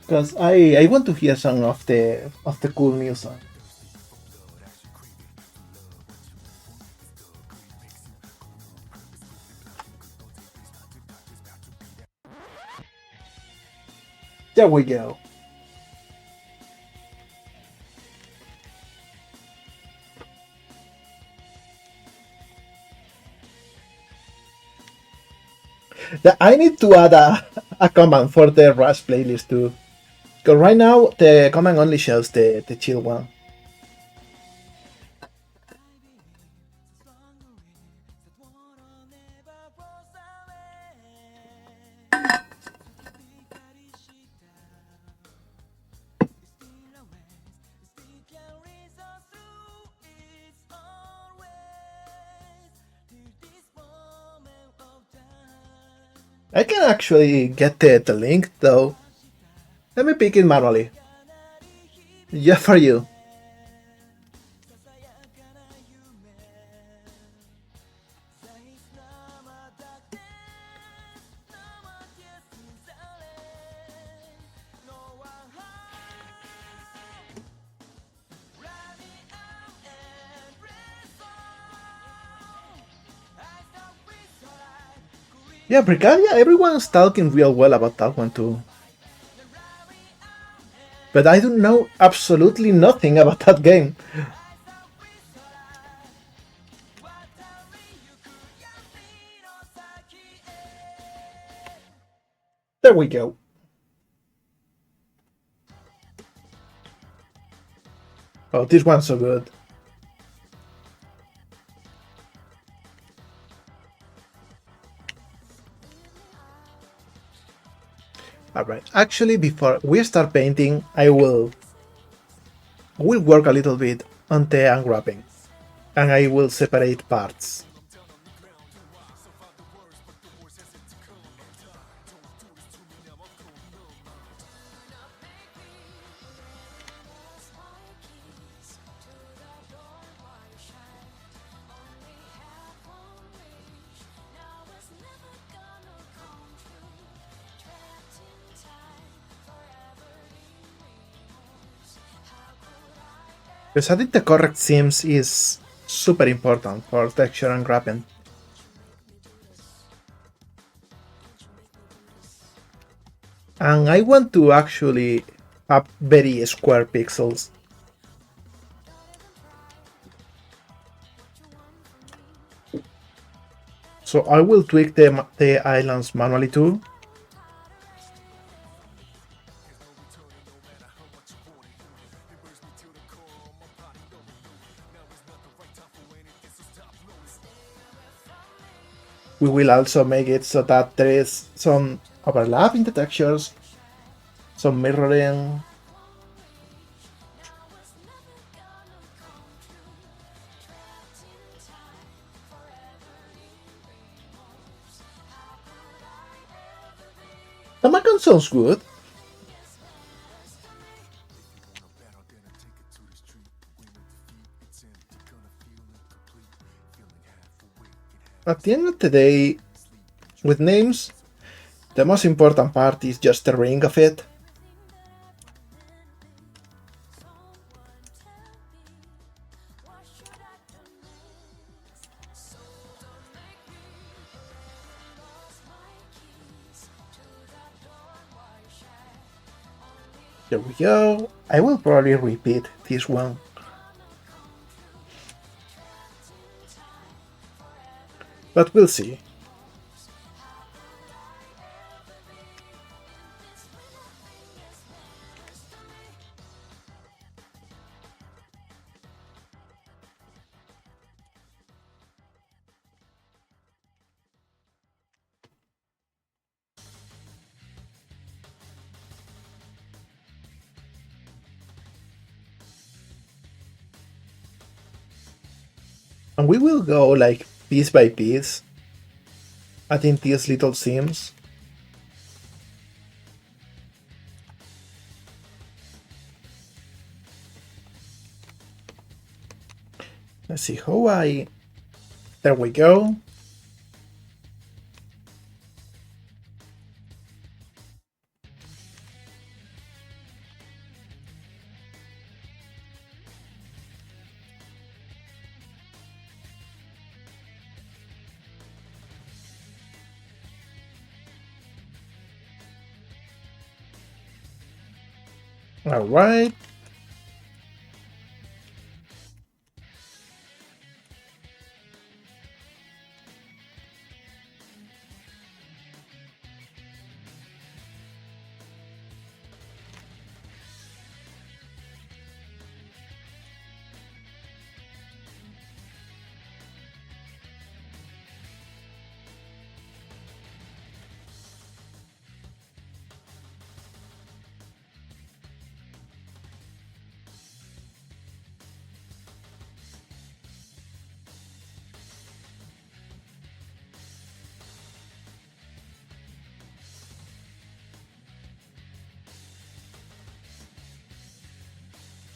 because I want to hear some of the cool music. There we go. I need to add a command for the Rush playlist too. Because right now the command only shows the chill one. I can actually get the link though. Let me pick it manually. Yeah, for you. Yeah, Brigadia, everyone's talking real well about that one too. But I don't know absolutely nothing about that game. There we go. Oh, this one's so good. Alright, actually before we start painting, I will work a little bit on the unwrapping. And I will separate parts. Because I think the correct seams is super important for texture and wrapping. And I want to actually have very square pixels. So I will tweak the islands manually too. We will also make it so that there is some overlap in the textures, some mirroring. The Macon sounds good. At the end of the day, with names, the most important part is just the ring of it. There we go. I will probably repeat this one. But we'll see. And we will go like piece by piece. I think these little sims. Let's see how I... There we go. Alright.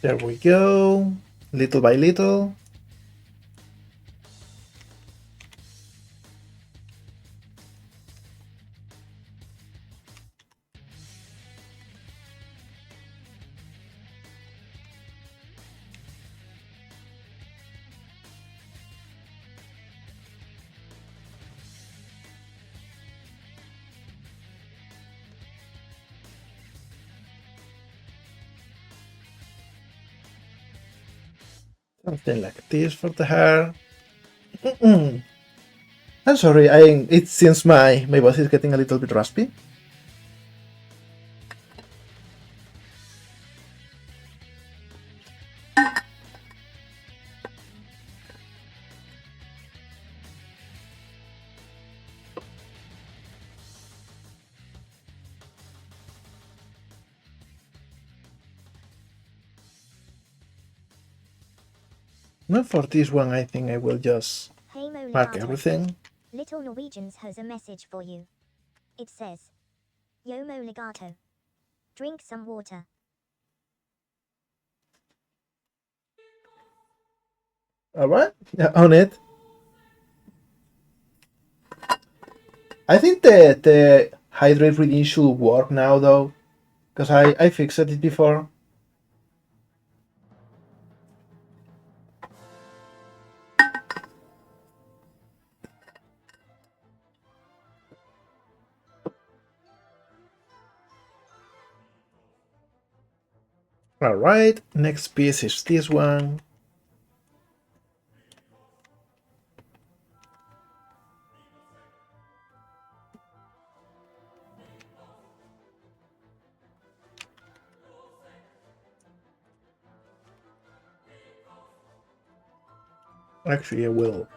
There we go. Little by little. Something like this for the hair. I'm sorry, it seems my voice is getting a little bit raspy. Not for this one, I think I will just Hey Mo mark Legato. everything. Little Norwegians has a message for you. It says, Yo Mo Legato. Drink some water. Alright, yeah, on it. I think the hydrate reading should work now though, because I fixed it before. Alright, next piece is this one. Actually, I will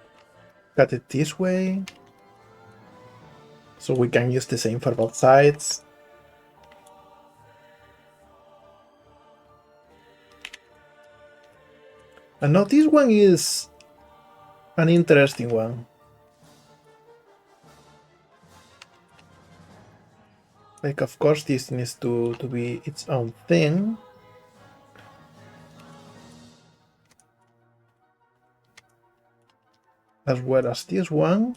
cut it this way, so we can use the same for both sides. And now this one is an interesting one. Like, of course, this needs to be its own thing. As well as this one.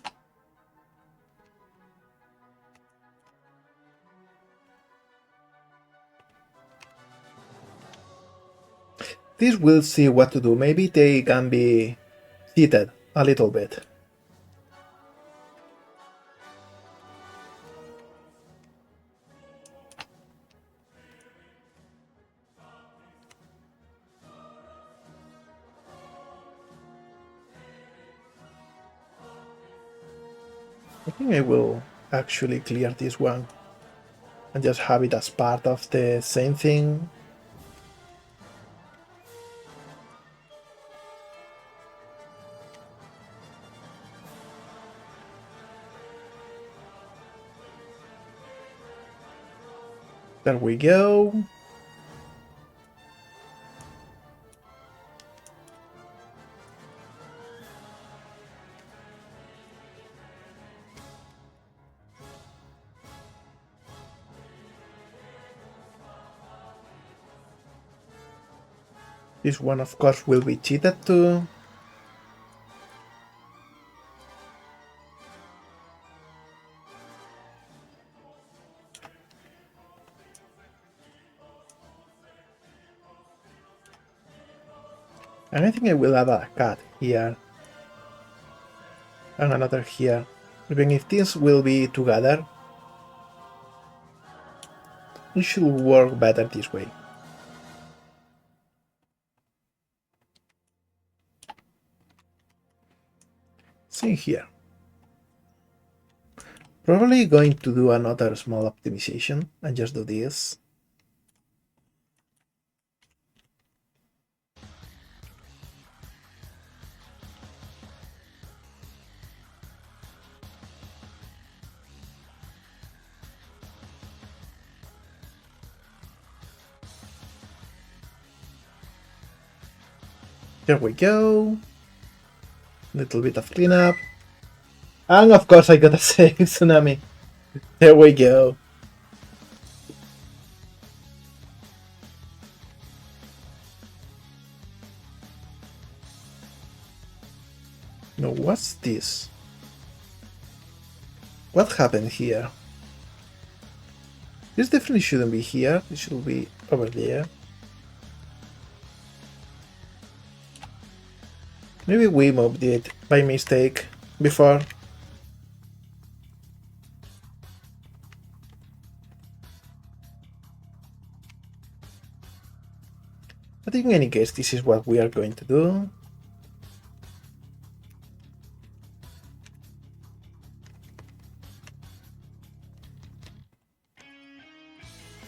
This will see what to do. Maybe they can be seated a little bit. I think I will actually clear this one and just have it as part of the same thing. There we go. This one, of course, will be cheated too. And I think I will add a cat here. And another here. Even if these will be together, it should work better this way. Same here. Probably going to do another small optimization and just do this. There we go. Little bit of cleanup. And of course I gotta save Tsunami. There we go. No, what's this? What happened here? This definitely shouldn't be here. It should be over there. Maybe we moved it by mistake before. But in any case, this is what we are going to do.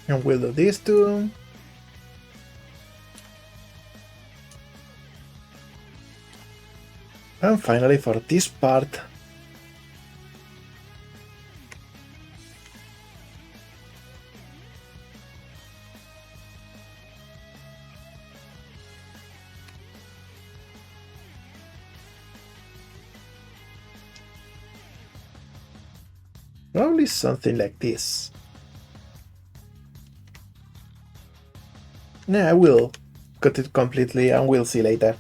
And we'll do this too. And finally for this part, probably something like this. Nah, I will cut it completely and we'll see later.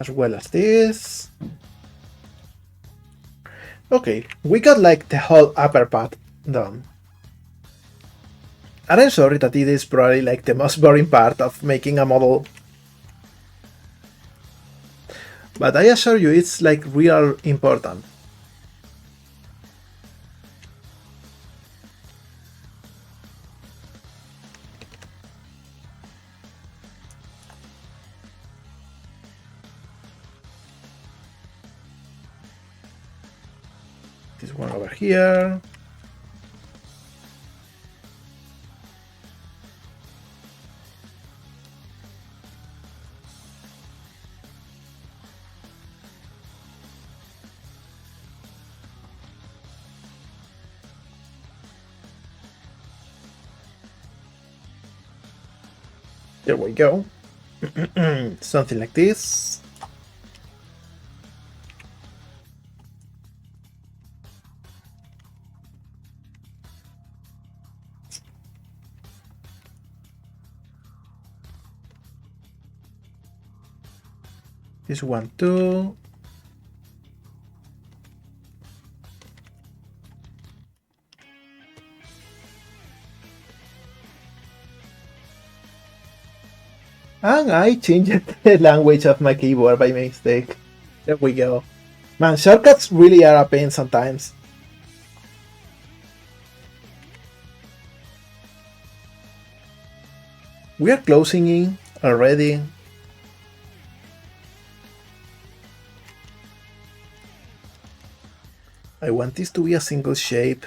As well as this. Okay, we got like the whole upper part done. And I'm sorry that it is probably like the most boring part of making a model. But I assure you it's like real important. This one over here. There we go. Something like this. This one too. And I changed the language of my keyboard by mistake. There we go. Man, shortcuts really are a pain sometimes. We are closing in already. I want this to be a single shape.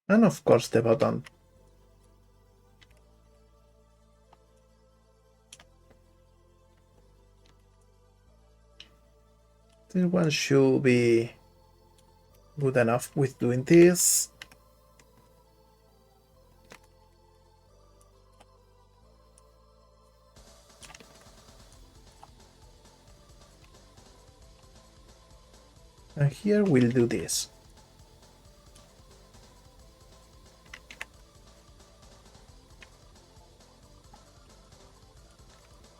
And of course the button. This one should be good enough with doing this. And here we'll do this.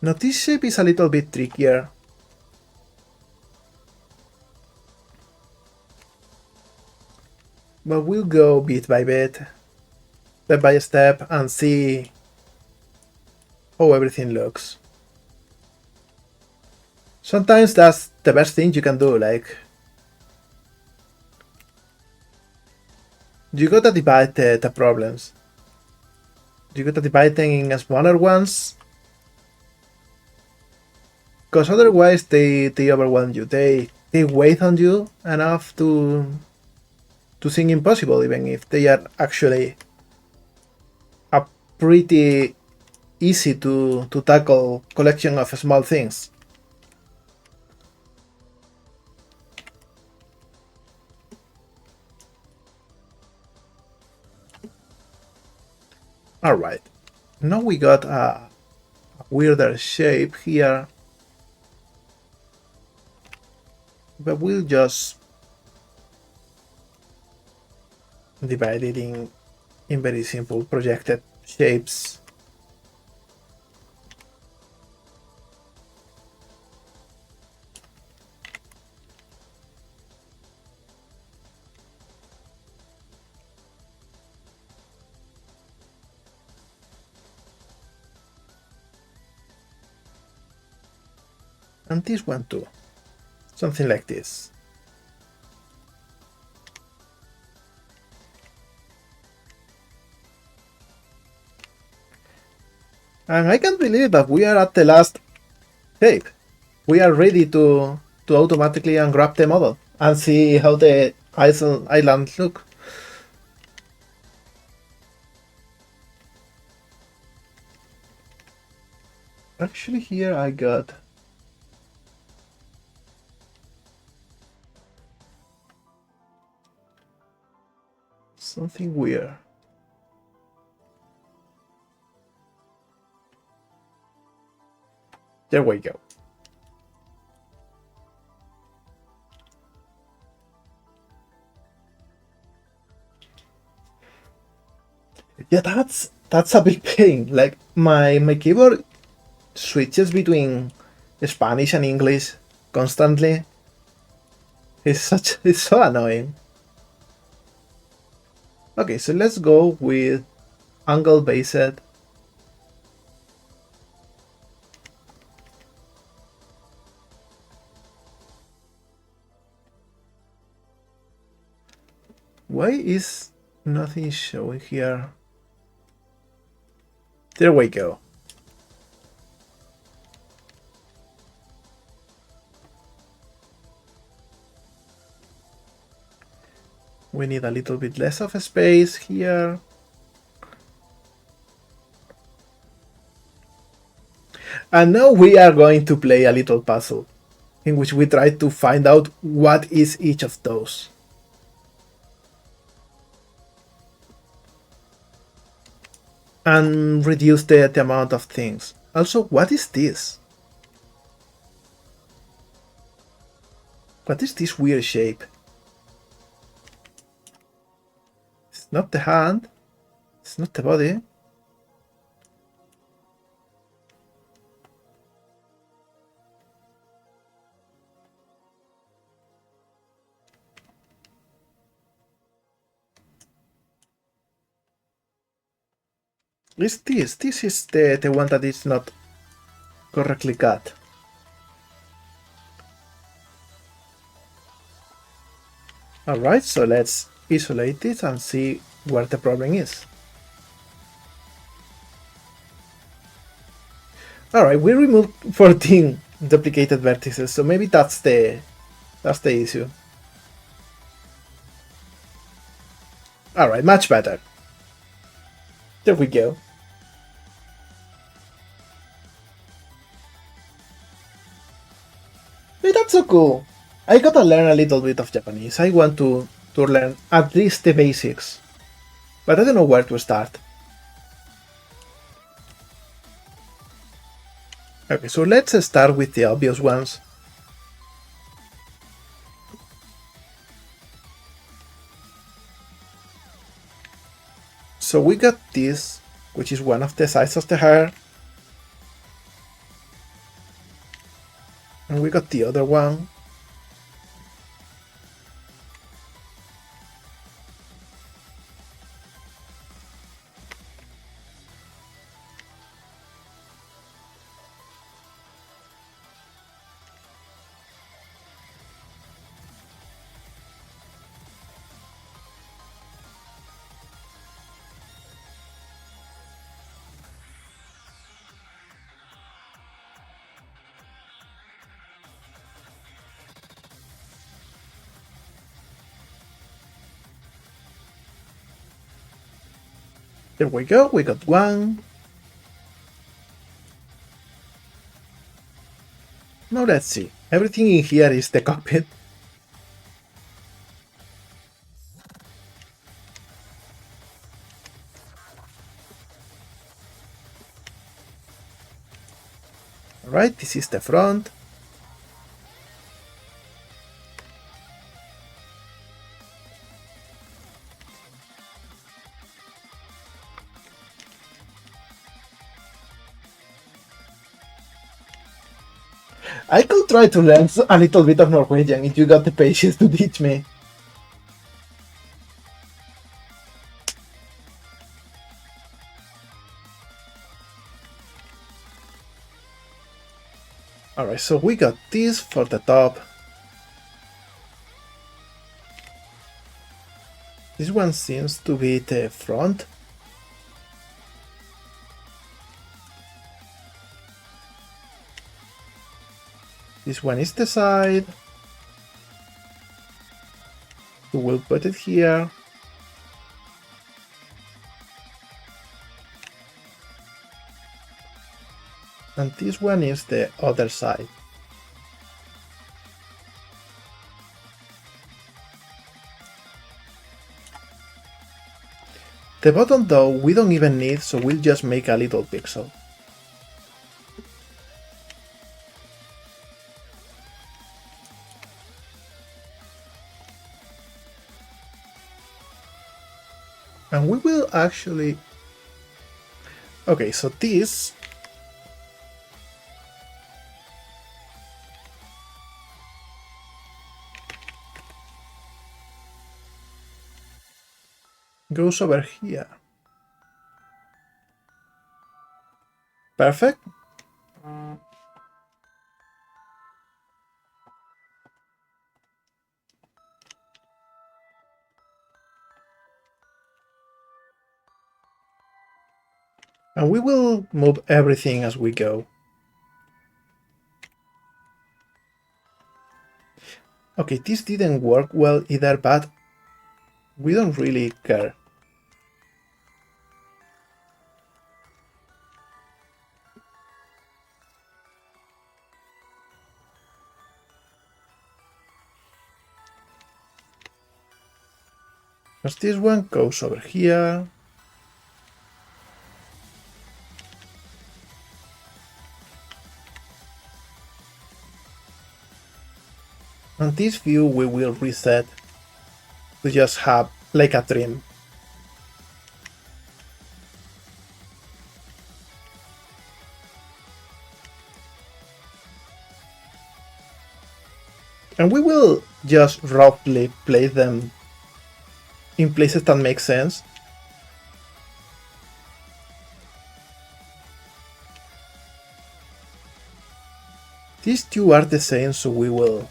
Now this shape is a little bit trickier. But we'll go bit by bit, step by step, and see how everything looks. Sometimes that's the best thing you can do, like you gotta divide the problems. You gotta divide them in smaller ones, because otherwise they overwhelm you. They weigh on you enough to seem impossible, even if they are actually a pretty easy to tackle collection of small things. Alright, now we got a weirder shape here, but we'll just divide it in very simple projected shapes. And this one too. Something like this. And I can't believe that we are at the last shape. We are ready to automatically unwrap the model and see how the islands look. Actually, here I got something weird. There we go. Yeah, that's a big pain. Like my keyboard switches between Spanish and English constantly. It's so annoying. Okay, so let's go with angle based. Why is nothing showing here? There we go. We need a little bit less of a space here. And now we are going to play a little puzzle in which we try to find out what is each of those. And reduce the amount of things. Also, what is this? What is this weird shape? It's not the hand. It's not the body. It's this. This is the one that is not correctly cut. Alright, so let's isolate this and see where the problem is. Alright, we removed 14 duplicated vertices, so maybe that's the issue. Alright, much better. There we go. Hey, that's so cool. I gotta learn a little bit of Japanese. I want to learn at least the basics, but I don't know where to start. Okay, so let's start with the obvious ones. So we got this, which is one of the sides of the hair. And we got the other one. There we go, we got one. Now let's see. Everything in here is the cockpit. Alright, this is the front. I could try to learn a little bit of Norwegian if you got the patience to teach me. Alright, so we got this for the top. This one seems to be the front. This one is the side. We will put it here. And this one is the other side. The bottom though we don't even need, so we'll just make a little pixel. And we will actually... Okay, so this... goes over here. Perfect. And we will move everything as we go. Okay, this didn't work well either, but we don't really care. Because this one goes over here. And this view we will reset to just have like a trim. And we will just roughly place them in places that make sense. These two are the same, so we will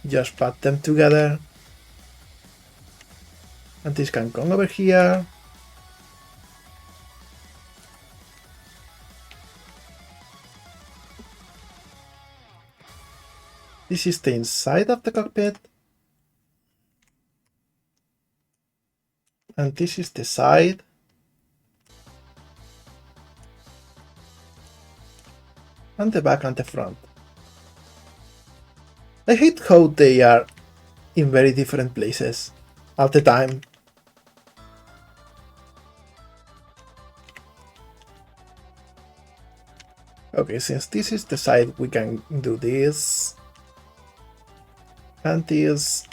just put them together. And this can come over here. This is the inside of the cockpit. And this is the side. and the back and the front. I hate how they are in very different places at the time. Okay, since this is the side, we can do this, and this,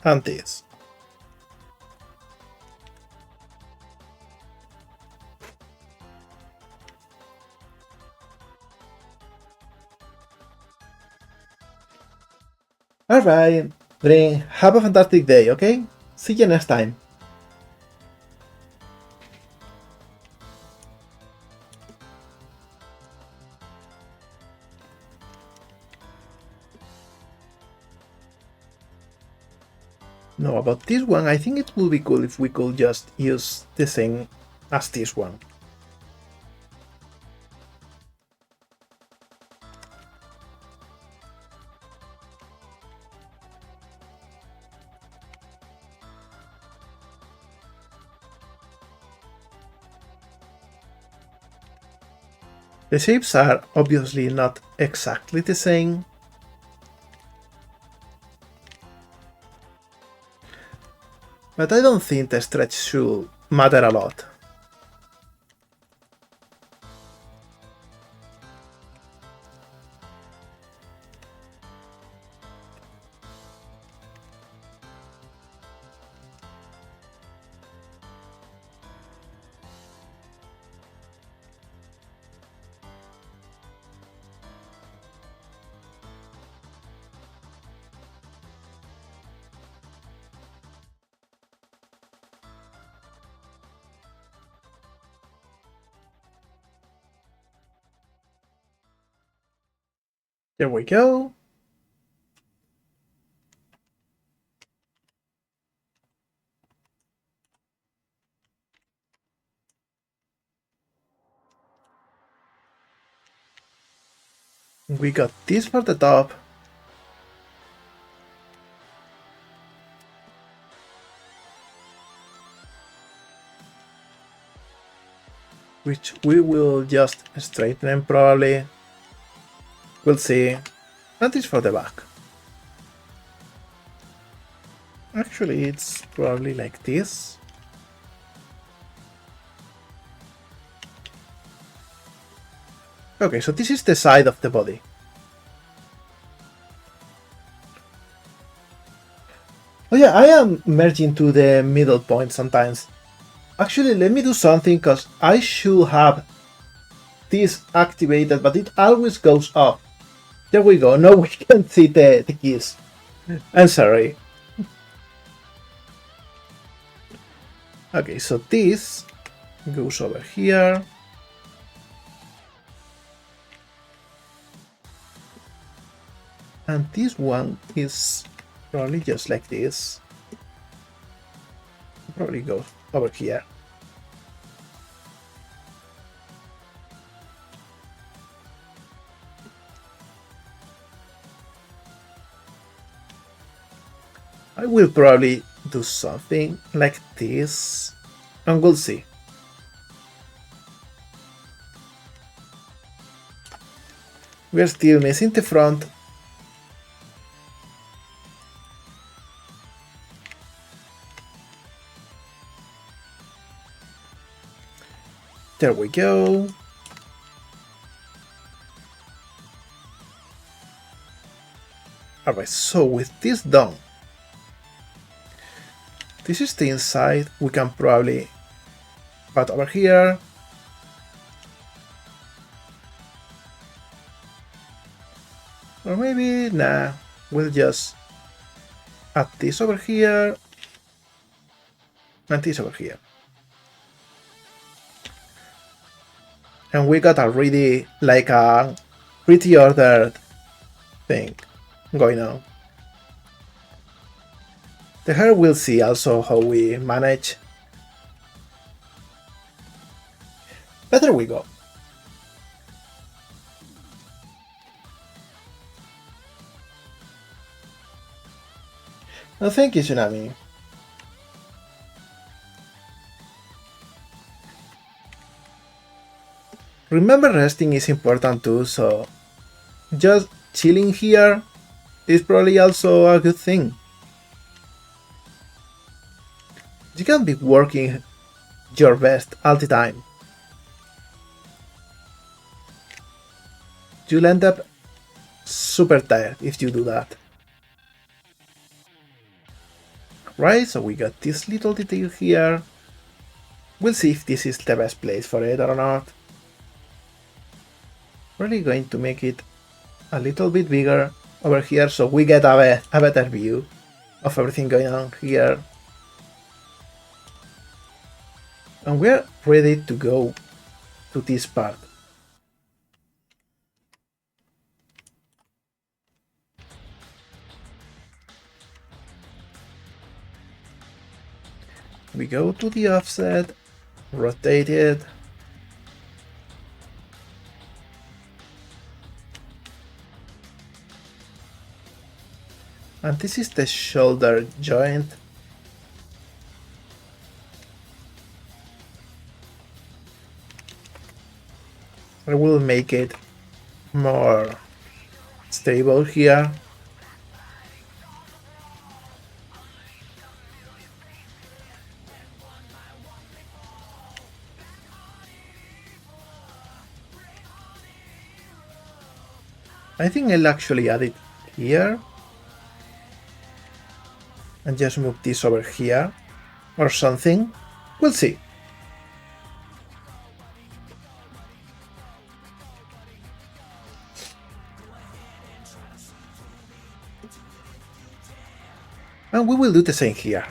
and this. Alright, Brin, have a fantastic day, okay? See you next time. No, about this one, I think it would be cool if we could just use the same as this one. The shapes are obviously not exactly the same, but I don't think the stretch should matter a lot. There we go. We got this for the top. Which we will just straighten probably. We'll see. And this for the back. Actually, it's probably like this. Okay, so this is the side of the body. Oh yeah, I am merging to the middle point sometimes. Actually, let me do something, because I should have this activated, but it always goes off. There we go, now we can see the keys. I'm sorry. Okay, so this goes over here. And this one is probably just like this. Probably goes over here. I will probably do something like this, and we'll see. We're still missing the front. There we go. Alright, so with this done, this is the inside. We can probably put over here. Or maybe, nah, we'll just add this over here and this over here. And we got already like a pretty ordered thing going on. The hair, we'll see also how we manage. But there we go. No, thank you, Tsunami. Remember, resting is important too, so just chilling here is probably also a good thing. You can't be working your best all the time. You'll end up super tired if you do that. Right, so we got this little detail here. We'll see if this is the best place for it or not. Really going to make it a little bit bigger over here so we get a better view of everything going on here. And we're ready to go to this part. We go to the offset, rotate it, and this is the shoulder joint. I will make it more stable here. I think I'll actually add it here and just move this over here or something. We'll see. And we will do the same here.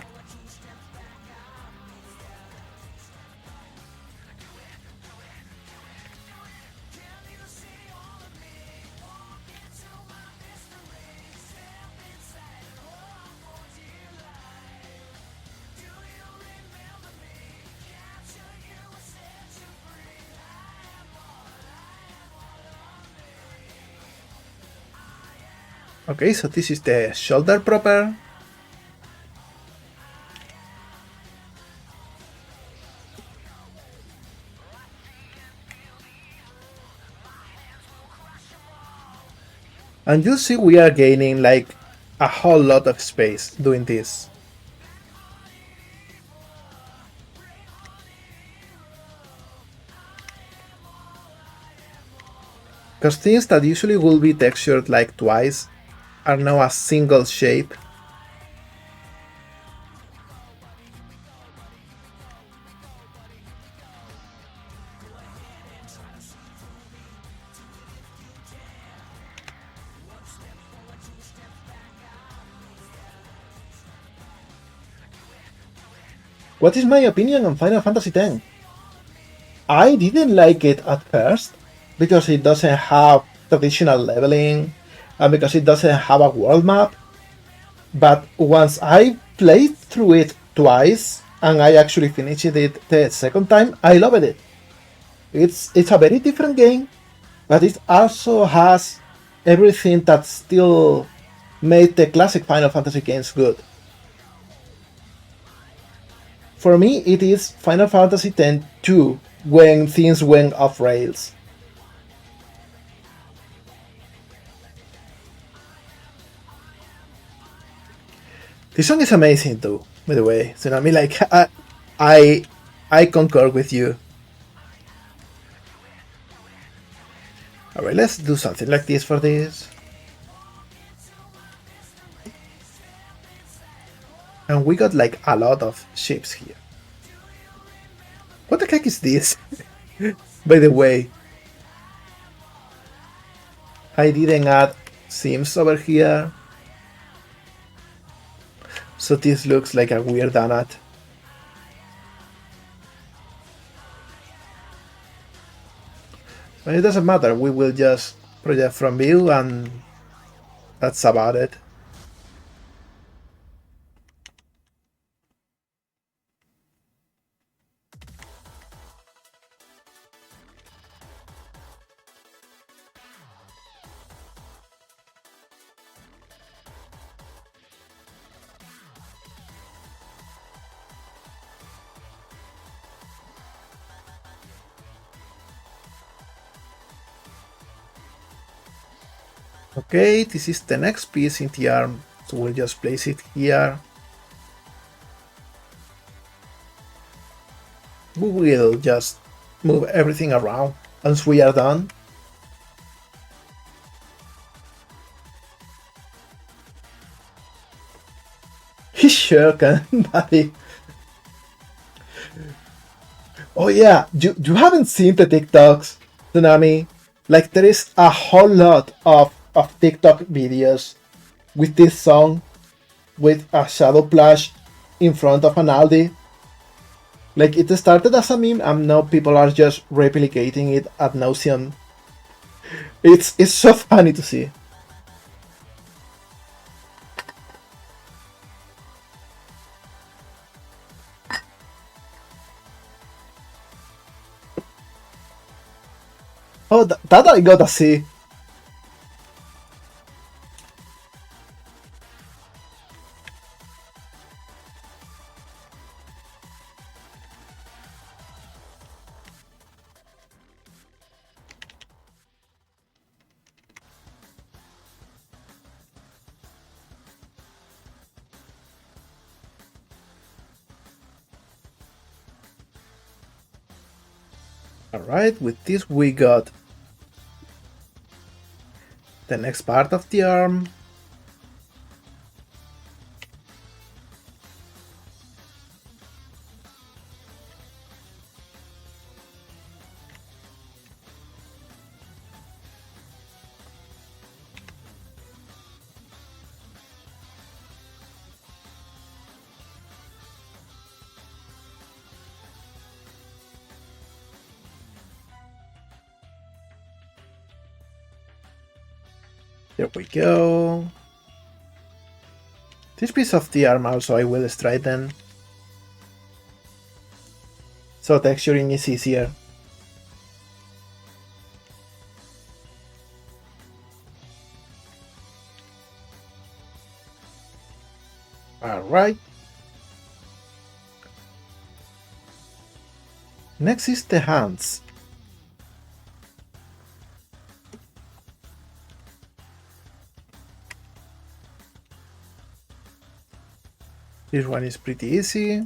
Okay, so this is the shoulder proper. And you'll see we are gaining like a whole lot of space doing this. Because things that usually will be textured like twice are now a single shape. What is my opinion on Final Fantasy X? I didn't like it at first because it doesn't have traditional leveling and because it doesn't have a world map. But once I played through it twice and I actually finished it the second time, I loved it. It's a very different game, but it also has everything that still made the classic Final Fantasy games good. For me, it is Final Fantasy X-2 when things went off rails. This song is amazing too, by the way. So I mean, like, I concur with you. Alright, let's do something like this for this. And we got like a lot of ships here. What the heck is this? By the way, I didn't add seams over here. So this looks like a weird donut. But it doesn't matter, we will just project from view and that's about it. Okay, this is the next piece in the arm, so we'll just place it here. We will just move everything around once we are done. He sure can, buddy. Oh yeah, you haven't seen the TikToks, Tsunami. Like there is a whole lot of TikTok videos with this song with a shadow plush in front of an Aldi. Like it started as a meme and now people are just replicating it ad nauseum. It's so funny to see. Oh, that I gotta see. Alright, with this we got the next part of the arm. There we go. This piece of the arm also I will straighten, so texturing is easier. Alright. Next is the hands. This one is pretty easy.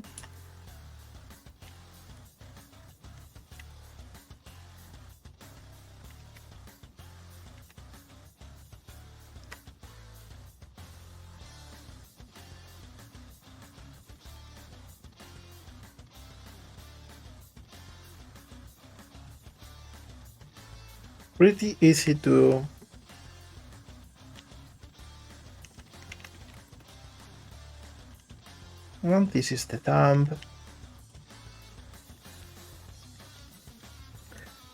Pretty easy to and this is the thumb.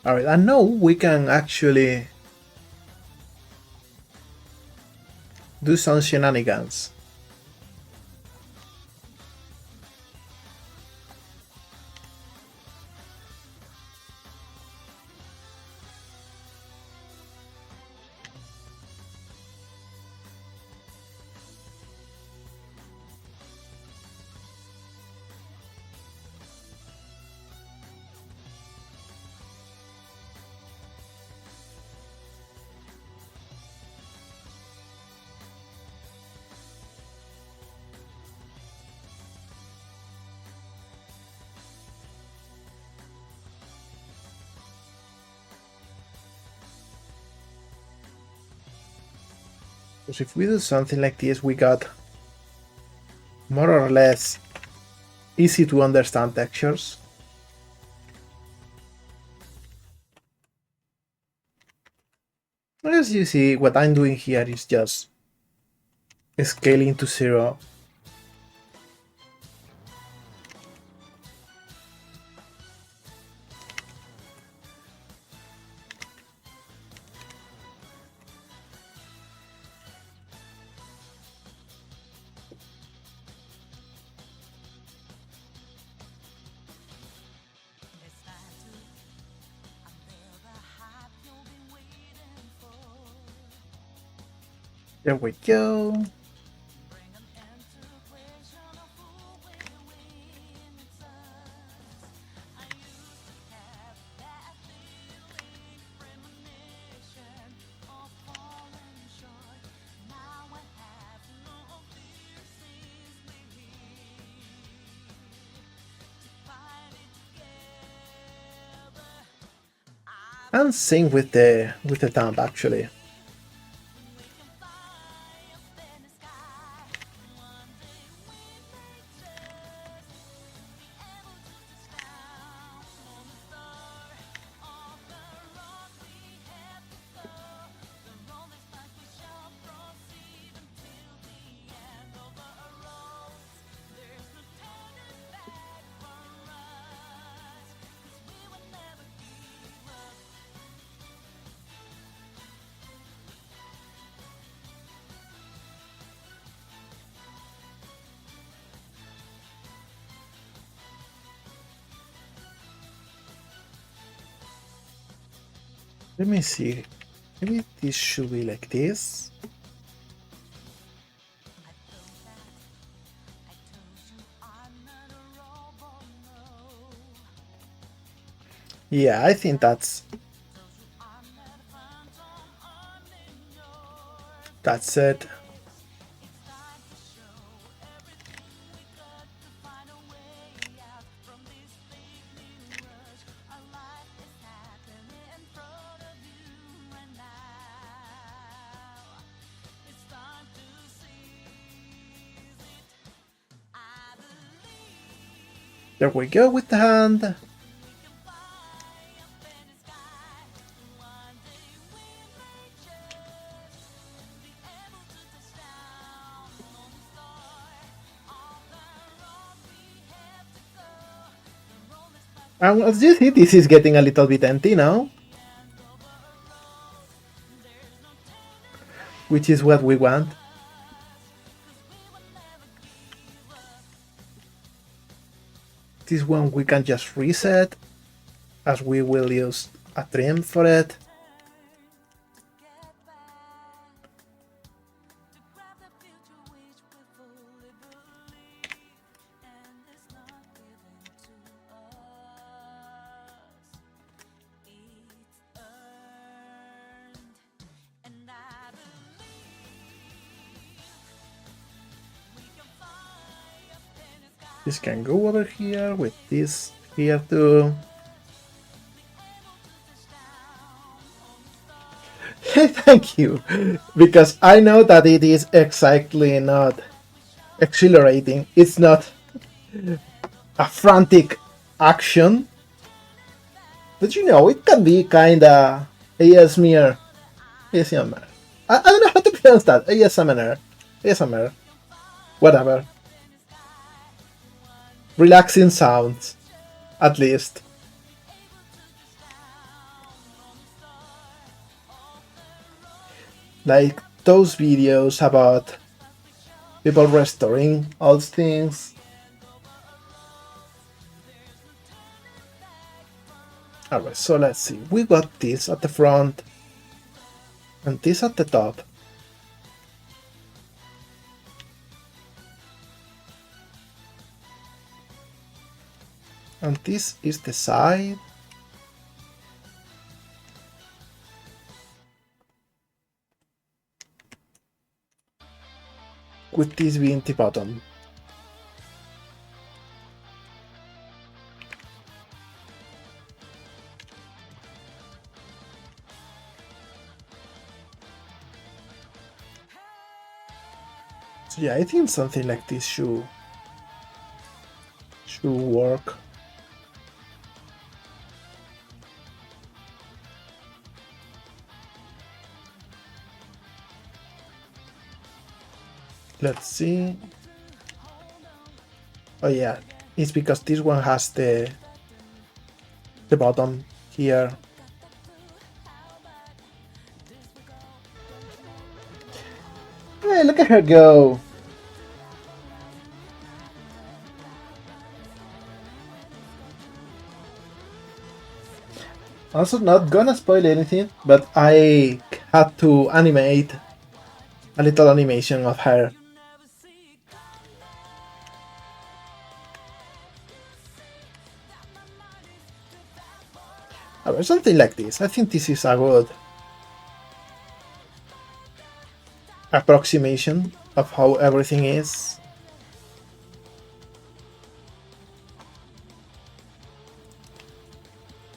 Alright, and now we can actually do some shenanigans. Because if we do something like this, we got more or less easy to understand textures. As you see, what I'm doing here is just scaling to 0. There we go. And same with the thumb actually. Let me see. Maybe this should be like this. Yeah, I think that's it. There we go with the hand. And as you see, this is getting a little bit empty now. Which is what we want. This one we can just reset, as we will use a trim for it. This can go over here with this here too. Thank you, because I know that it is exactly not exhilarating. It's not a frantic action, but you know, it can be kinda ASMR. ASMR. I don't know how to pronounce that. ASMR. ASMR. Whatever. Relaxing sounds, at least. Like those videos about people restoring old things. Alright, so let's see. We got this at the front and this at the top. And this is the side. With this being the bottom. So yeah, I think something like this should work. Let's see. Oh yeah, it's because this one has the bottom here. Hey, look at her go! Also, not gonna spoil anything, but I had to animate a little animation of her. Or something like this. I think this is a good approximation of how everything is.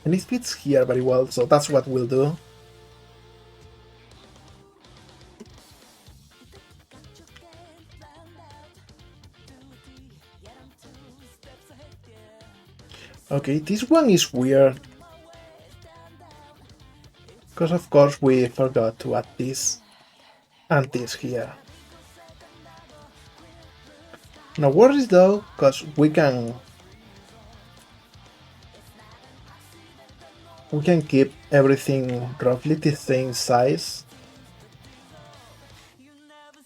And it fits here very well, so that's what we'll do. Okay, this one is weird. Because of course we forgot to add this and this here. No worries though, because we can keep everything roughly the same size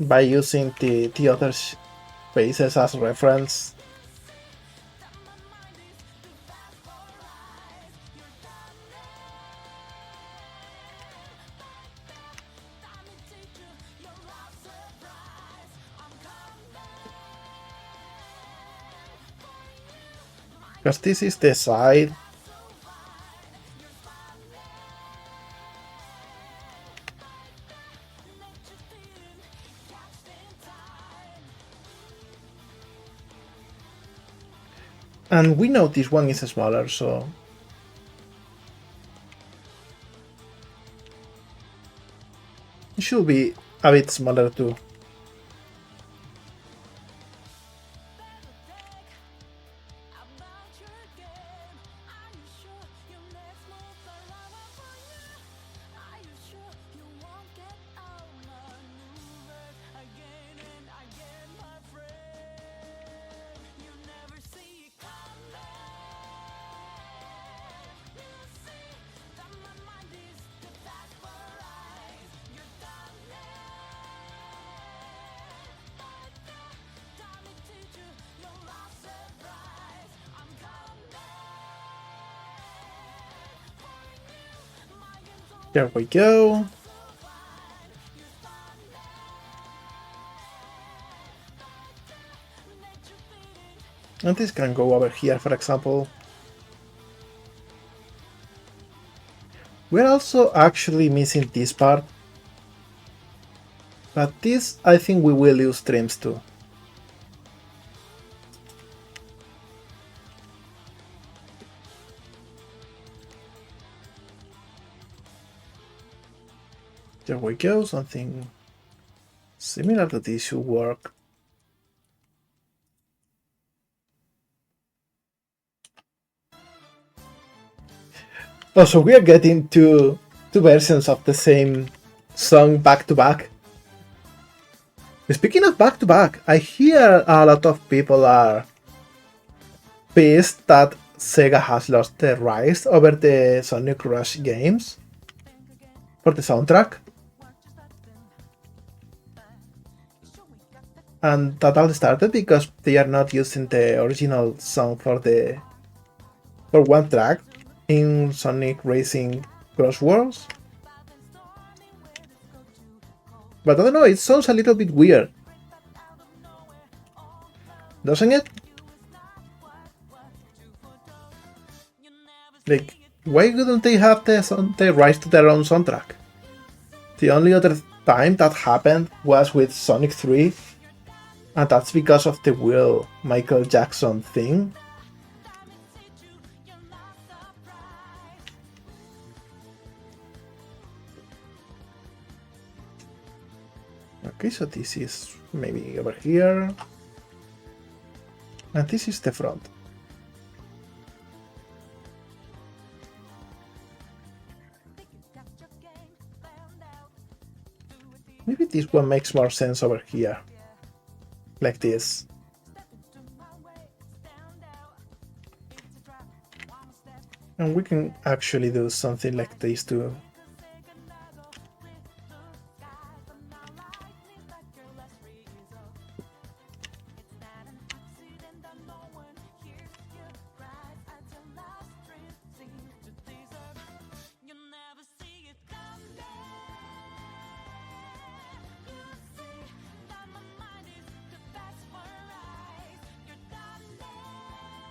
by using the other spaces as reference. Because this is the side. And we know this one is smaller, so it should be a bit smaller too. There we go. And this can go over here, for example. We're also actually missing this part. But this, I think we will use trims too. There we go, something similar to this should work. Oh, so we are getting two versions of the same song back to back. Speaking of back to back, I hear a lot of people are pissed that Sega has lost the rights over the Sonic Rush games for the soundtrack. And that all started because they are not using the original song for one track in Sonic Racing Cross Worlds. But I don't know, it sounds a little bit weird. Doesn't it? Like, why wouldn't they have the rights to their own soundtrack? The only other time that happened was with Sonic 3, and that's because of the Will Michael Jackson thing. Okay, so this is maybe over here. And this is the front. Maybe this one makes more sense over here. Like this. And we can actually do something like this too.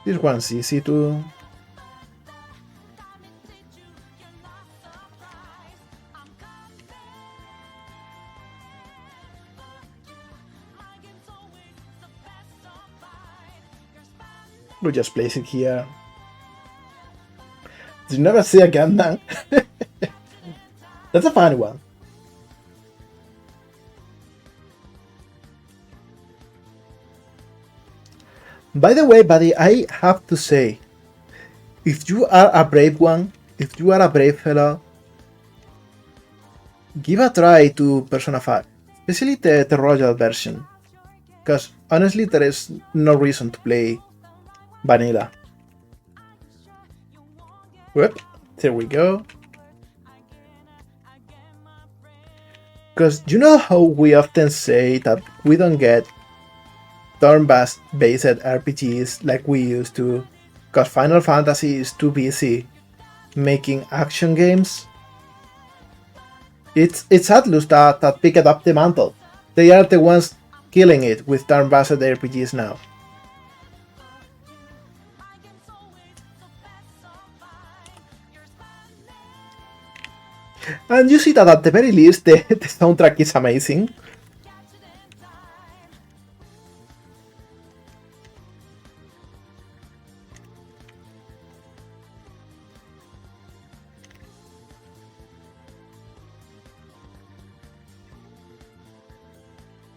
This one's easy too. We just place it here. Did you never see a Gundam? That's a funny one. By the way, buddy, I have to say, if you are a brave one, if you are a brave fellow, give a try to Persona 5, especially the Royal version, because honestly there is no reason to play vanilla. Whoop, there we go. Because you know how we often say that we don't get turn-based RPGs like we used to, because Final Fantasy is too busy making action games? It's Atlus that picked up the mantle. They are the ones killing it with turn-based RPGs now. And you see that at the very least the soundtrack is amazing.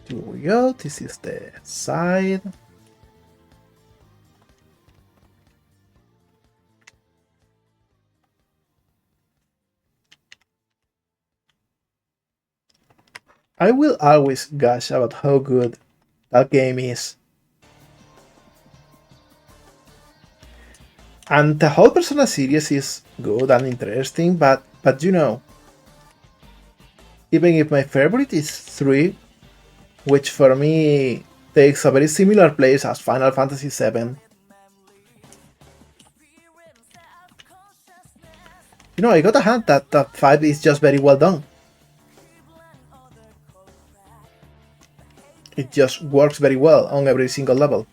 Here we go, this is the side. I will always gush about how good that game is. And the whole Persona series is good and interesting, but you know, even if my favorite is 3, which for me takes a very similar place as Final Fantasy VII, you know, I got a hint that 5 is just very well done. It just works very well on every single level.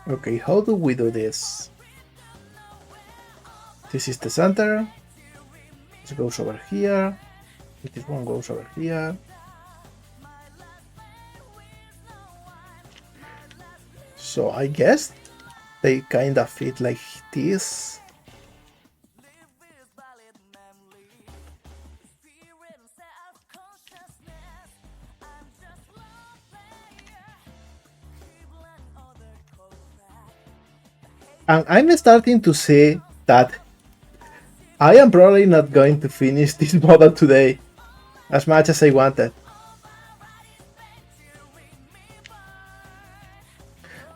Okay, how do we do this? This is the center. This goes over here. This one goes over here. So I guess they kind of fit like this. And I'm starting to see that I am probably not going to finish this model today as much as I wanted.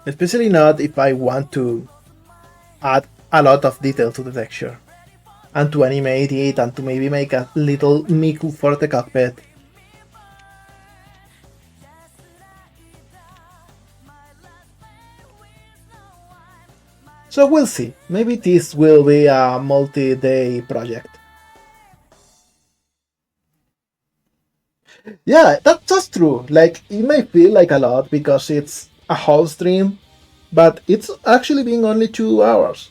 Especially not if I want to add a lot of detail to the texture. And to animate it and to maybe make a little Mechu for the cockpit. So we'll see. Maybe this will be a multi-day project. Yeah, that's true. Like, it may feel like a lot because it's a whole stream, but it's actually been only 2 hours.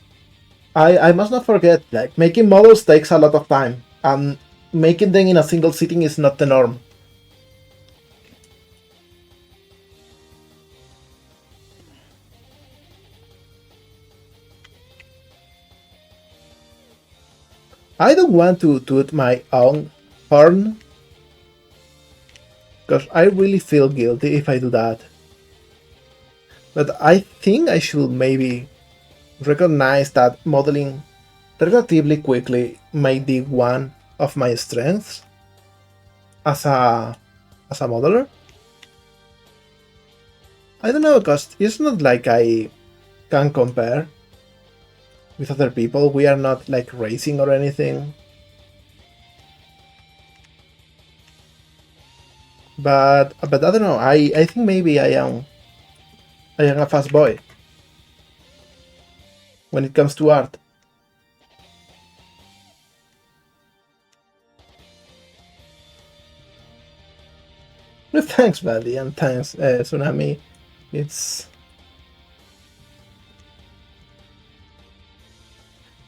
I must not forget, like, making models takes a lot of time, and making them in a single sitting is not the norm. I don't want to toot my own horn, because I really feel guilty if I do that. But I think I should maybe recognize that modeling relatively quickly may be one of my strengths as a modeler. I don't know, because it's not like I can compare with other people. We are not like racing or anything. But I don't know. I think maybe I am a fast boy when it comes to art. Well, thanks, buddy, and thanks, Tsunami. It's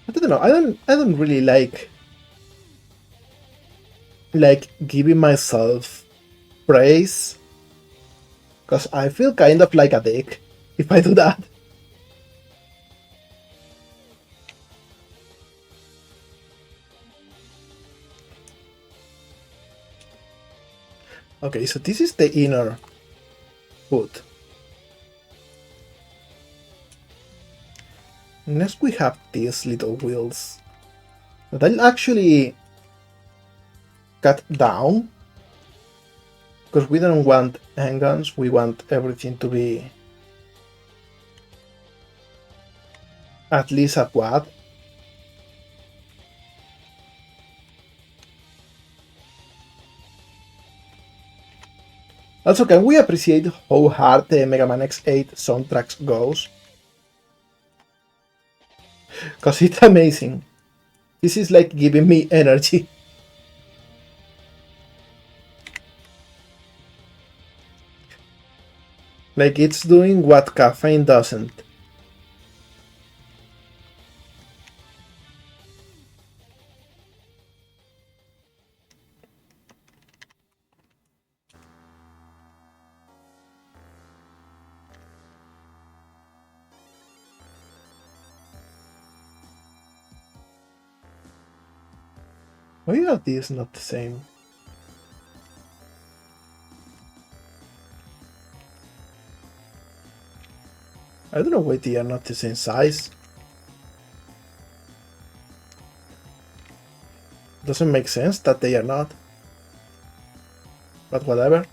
I don't know. I don't really like like giving myself praise, because I feel kind of like a dick if I do that. Okay, so this is the inner hood. Next we have these little wheels that I'll actually cut down, because we don't want handguns, we want everything to be at least a quad. Also, can we appreciate how hard the Mega Man X8 soundtracks goes? Because it's amazing. This is like giving me energy. Like it's doing what caffeine doesn't. Why are these not the same? I don't know why they are not the same size. Doesn't make sense that they are not. But whatever.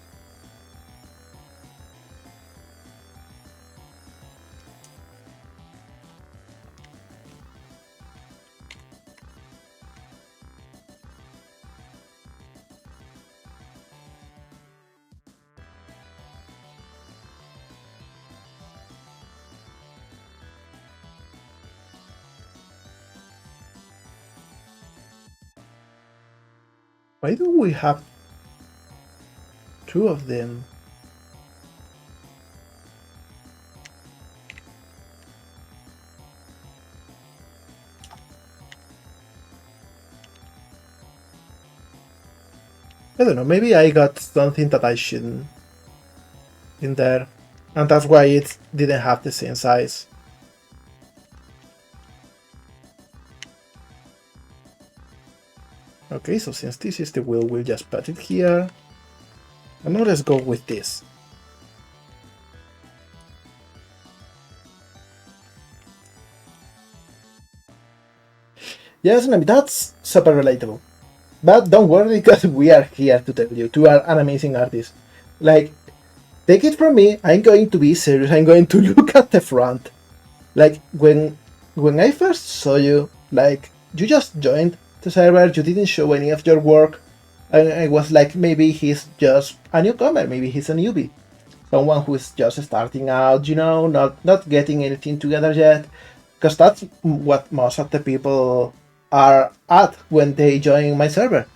Why do we have two of them? I don't know, maybe I got something that I shouldn't in there, and that's why it didn't have the same size. Okay, so since this is the wheel, we'll just put it here. And now let's go with this. Yes, Nami, that's super relatable. But don't worry, because we are here to tell you, you are an amazing artist. Like, take it from me, I'm going to be serious, I'm going to look at the front. Like, when I first saw you, like, you just joined the server, you didn't show any of your work, and I was like, maybe he's just a newcomer, maybe he's a newbie. Someone who is just starting out, you know, not getting anything together yet. Because that's what most of the people are at when they join my server.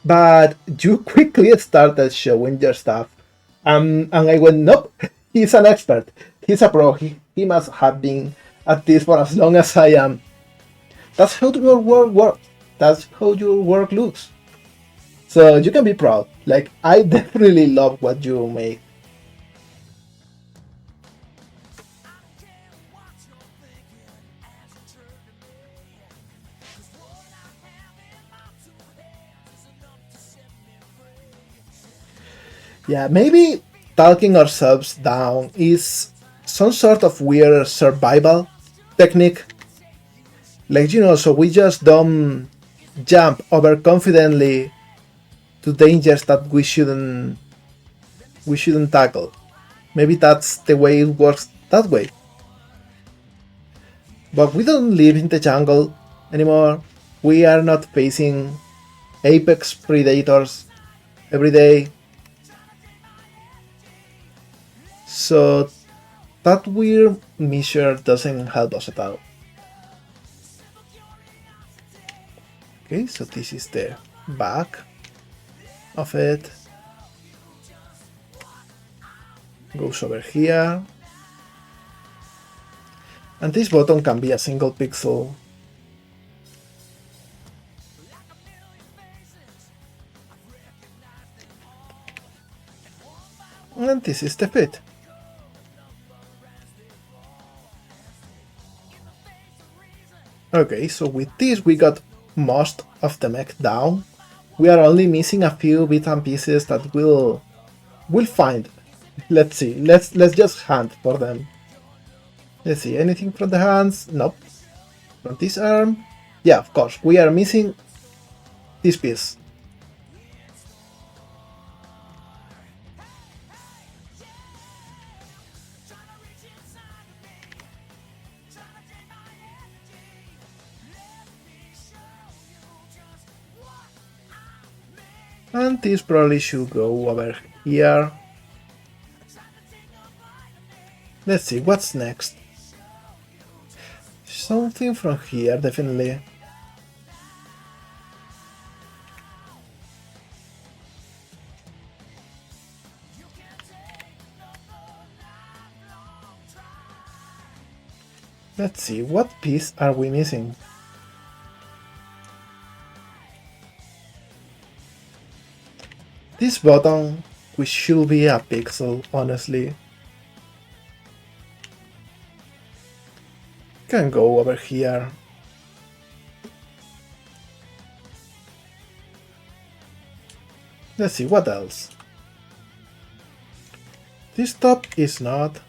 But you quickly started showing your stuff. And I went, nope, he's an expert. He's a pro. He must have been at this for as long as I am. That's how your work works. That's how your work looks. So you can be proud. Like, I definitely love what you make. Yeah, maybe talking ourselves down is some sort of weird survival technique. Like, you know, so we just don't jump overconfidently to dangers that we shouldn't tackle. Maybe that's the way it works that way. But we don't live in the jungle anymore. We are not facing apex predators every day. So that weird measure doesn't help us at all. Okay, so this is the back of it. Goes over here. And this button can be a single pixel. And this is the fit. Okay, so with this we got most of the mech down. We are only missing a few bits and pieces that we'll find. Let's see. Let's just hunt for them. Let's see. Anything from the hands? Nope. From this arm? Yeah, of course. We are missing this piece. And this probably should go over here. Let's see, what's next? Something from here, definitely. Let's see, what piece are we missing? This button, which should be a pixel, honestly. Can go over here. Let's see, what else? This top is not.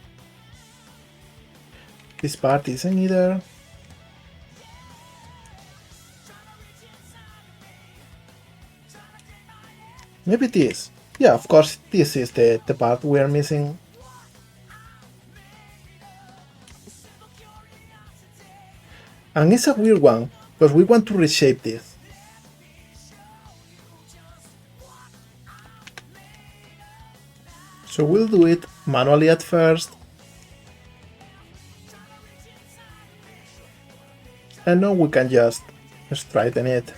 This part isn't either. Maybe this. Yeah, of course, this is the part we are missing. And it's a weird one, because we want to reshape this. So we'll do it manually at first. And now we can just straighten it.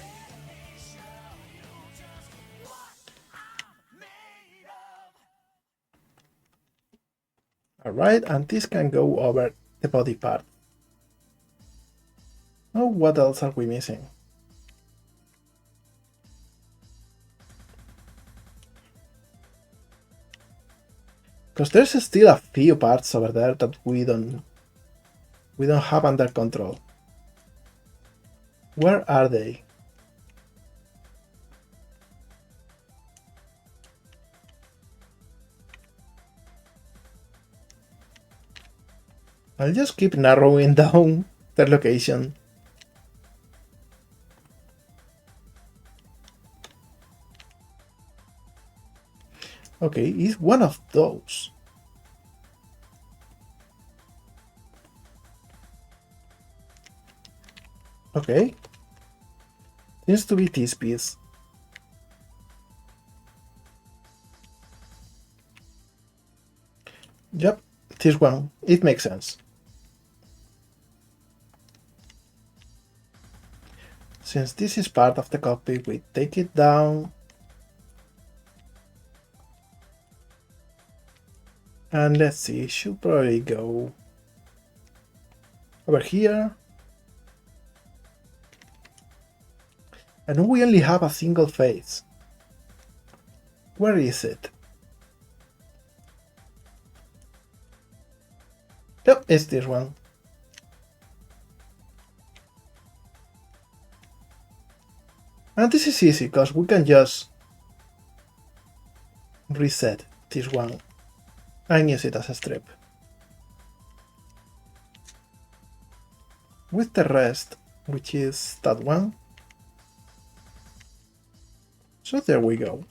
Alright, and this can go over the body part. Now what else are we missing? Because there's still a few parts over there that we don't have under control. Where are they? I'll just keep narrowing down their location. Okay, it's one of those. Okay. Seems to be this piece. Yep, this one. It makes sense. Since this is part of the copy, we take it down. And let's see, it should probably go over here. And we only have a single face. Where is it? Yep, it's this one. And this is easy, because we can just reset this one and use it as a strip. With the rest, which is that one. So there we go.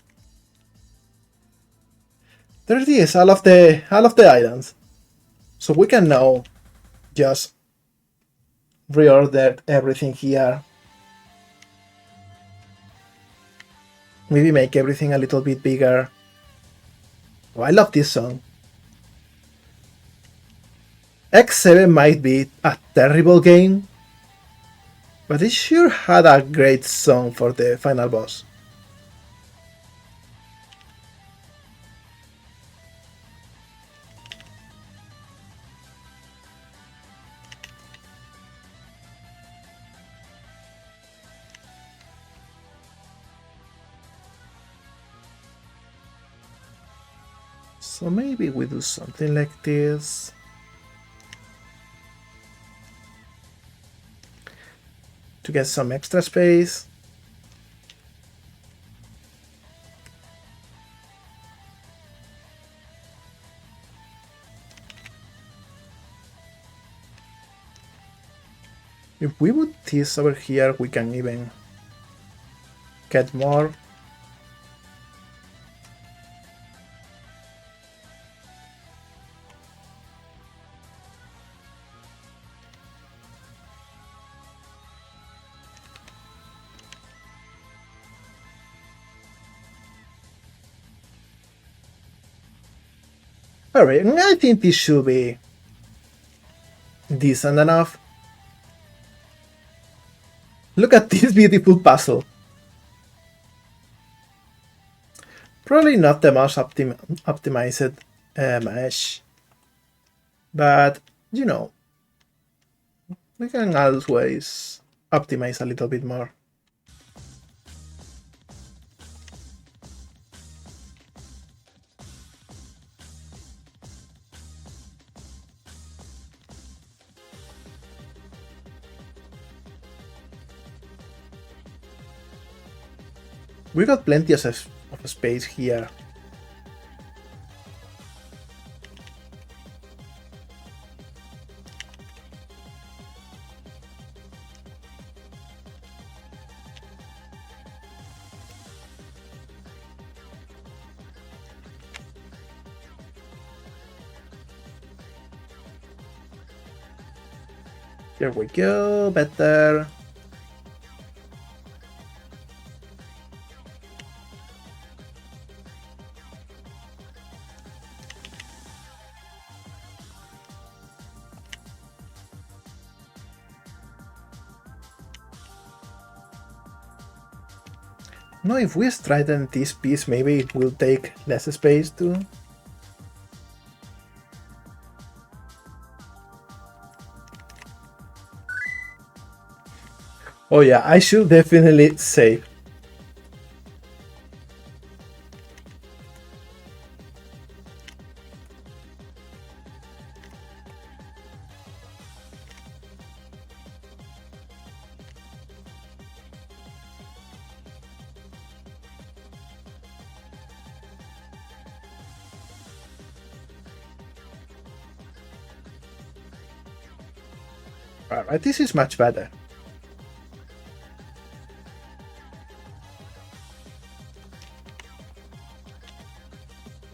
There it is, all of the items. So we can now just reorder everything here. Maybe make everything a little bit bigger. Oh, I love this song. X7 might be a terrible game, but it sure had a great song for the final boss. So maybe we do something like this. To get some extra space. If we put this over here, we can even get more. Alright, I think this should be decent enough. Look at this beautiful puzzle. Probably not the most optimized mesh, but you know, we can always optimize a little bit more. We got plenty of space here. Here we go, better. No, if we straighten this piece, maybe it will take less space too. Oh yeah, I should definitely save. Alright, this is much better.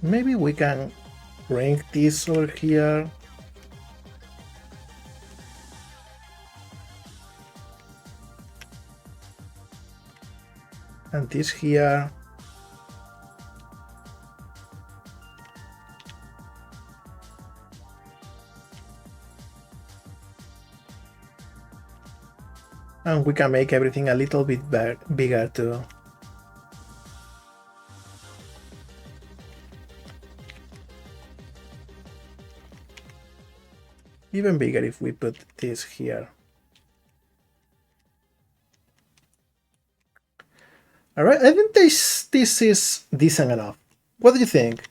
Maybe we can bring this over here. And this here. And we can make everything a little bit bigger too. Even bigger if we put this here. Alright, I think this is decent enough. What do you think?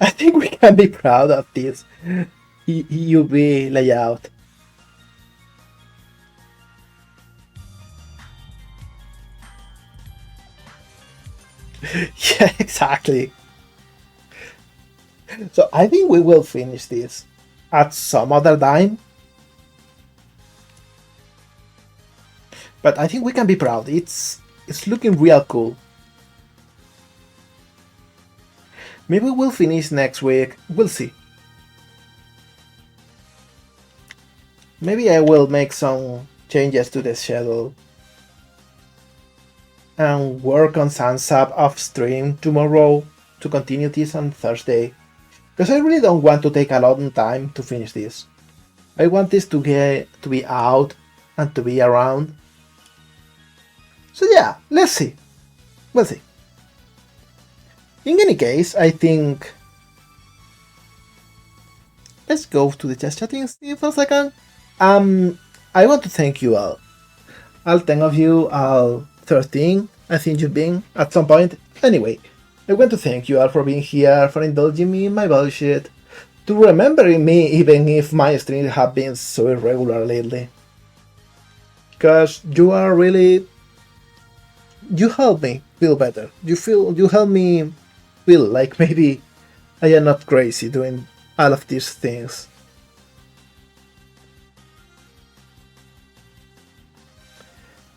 I think we can be proud of this UV layout. Yeah, exactly. So I think we will finish this at some other time. But I think we can be proud. It's looking real cool. Maybe we'll finish next week. We'll see. Maybe I will make some changes to the schedule and work on Sunsap off stream tomorrow to continue this on Thursday. Because I really don't want to take a long time to finish this. I want this to be out and to be around. So yeah, let's see. We'll see. In any case, I think let's go to the just chatting for a second. I want to thank you all 10 of you, all 13, I think you've been at some point. Anyway, I want to thank you all for being here, for indulging me in my bullshit, to remembering me even if my streams have been so irregular lately. Because you are really, you help me feel better. You help me feel like maybe I am not crazy doing all of these things.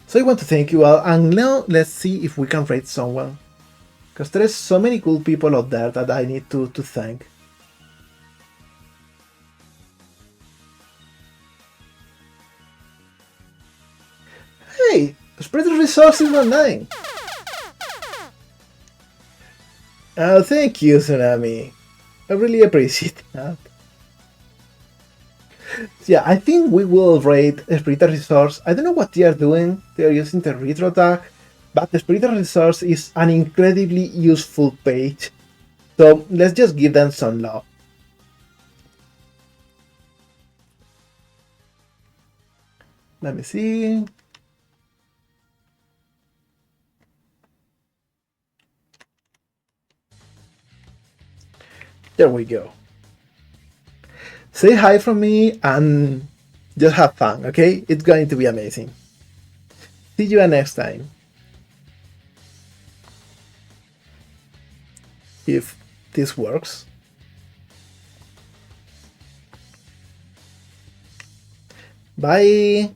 So I want to thank you all, and now let's see if we can rate someone. Because there's so many cool people out there that I need to thank. Hey, spread the resources online. Oh, thank you, Tsunami. I really appreciate that. Yeah, I think we will rate Spirited Resource. I don't know what they are doing. They are using the retro tag, but the Spirited Resource is an incredibly useful page. So let's just give them some love. Let me see. There we go. Say hi from me and just have fun, okay? It's going to be amazing. See you next time. If this works. Bye!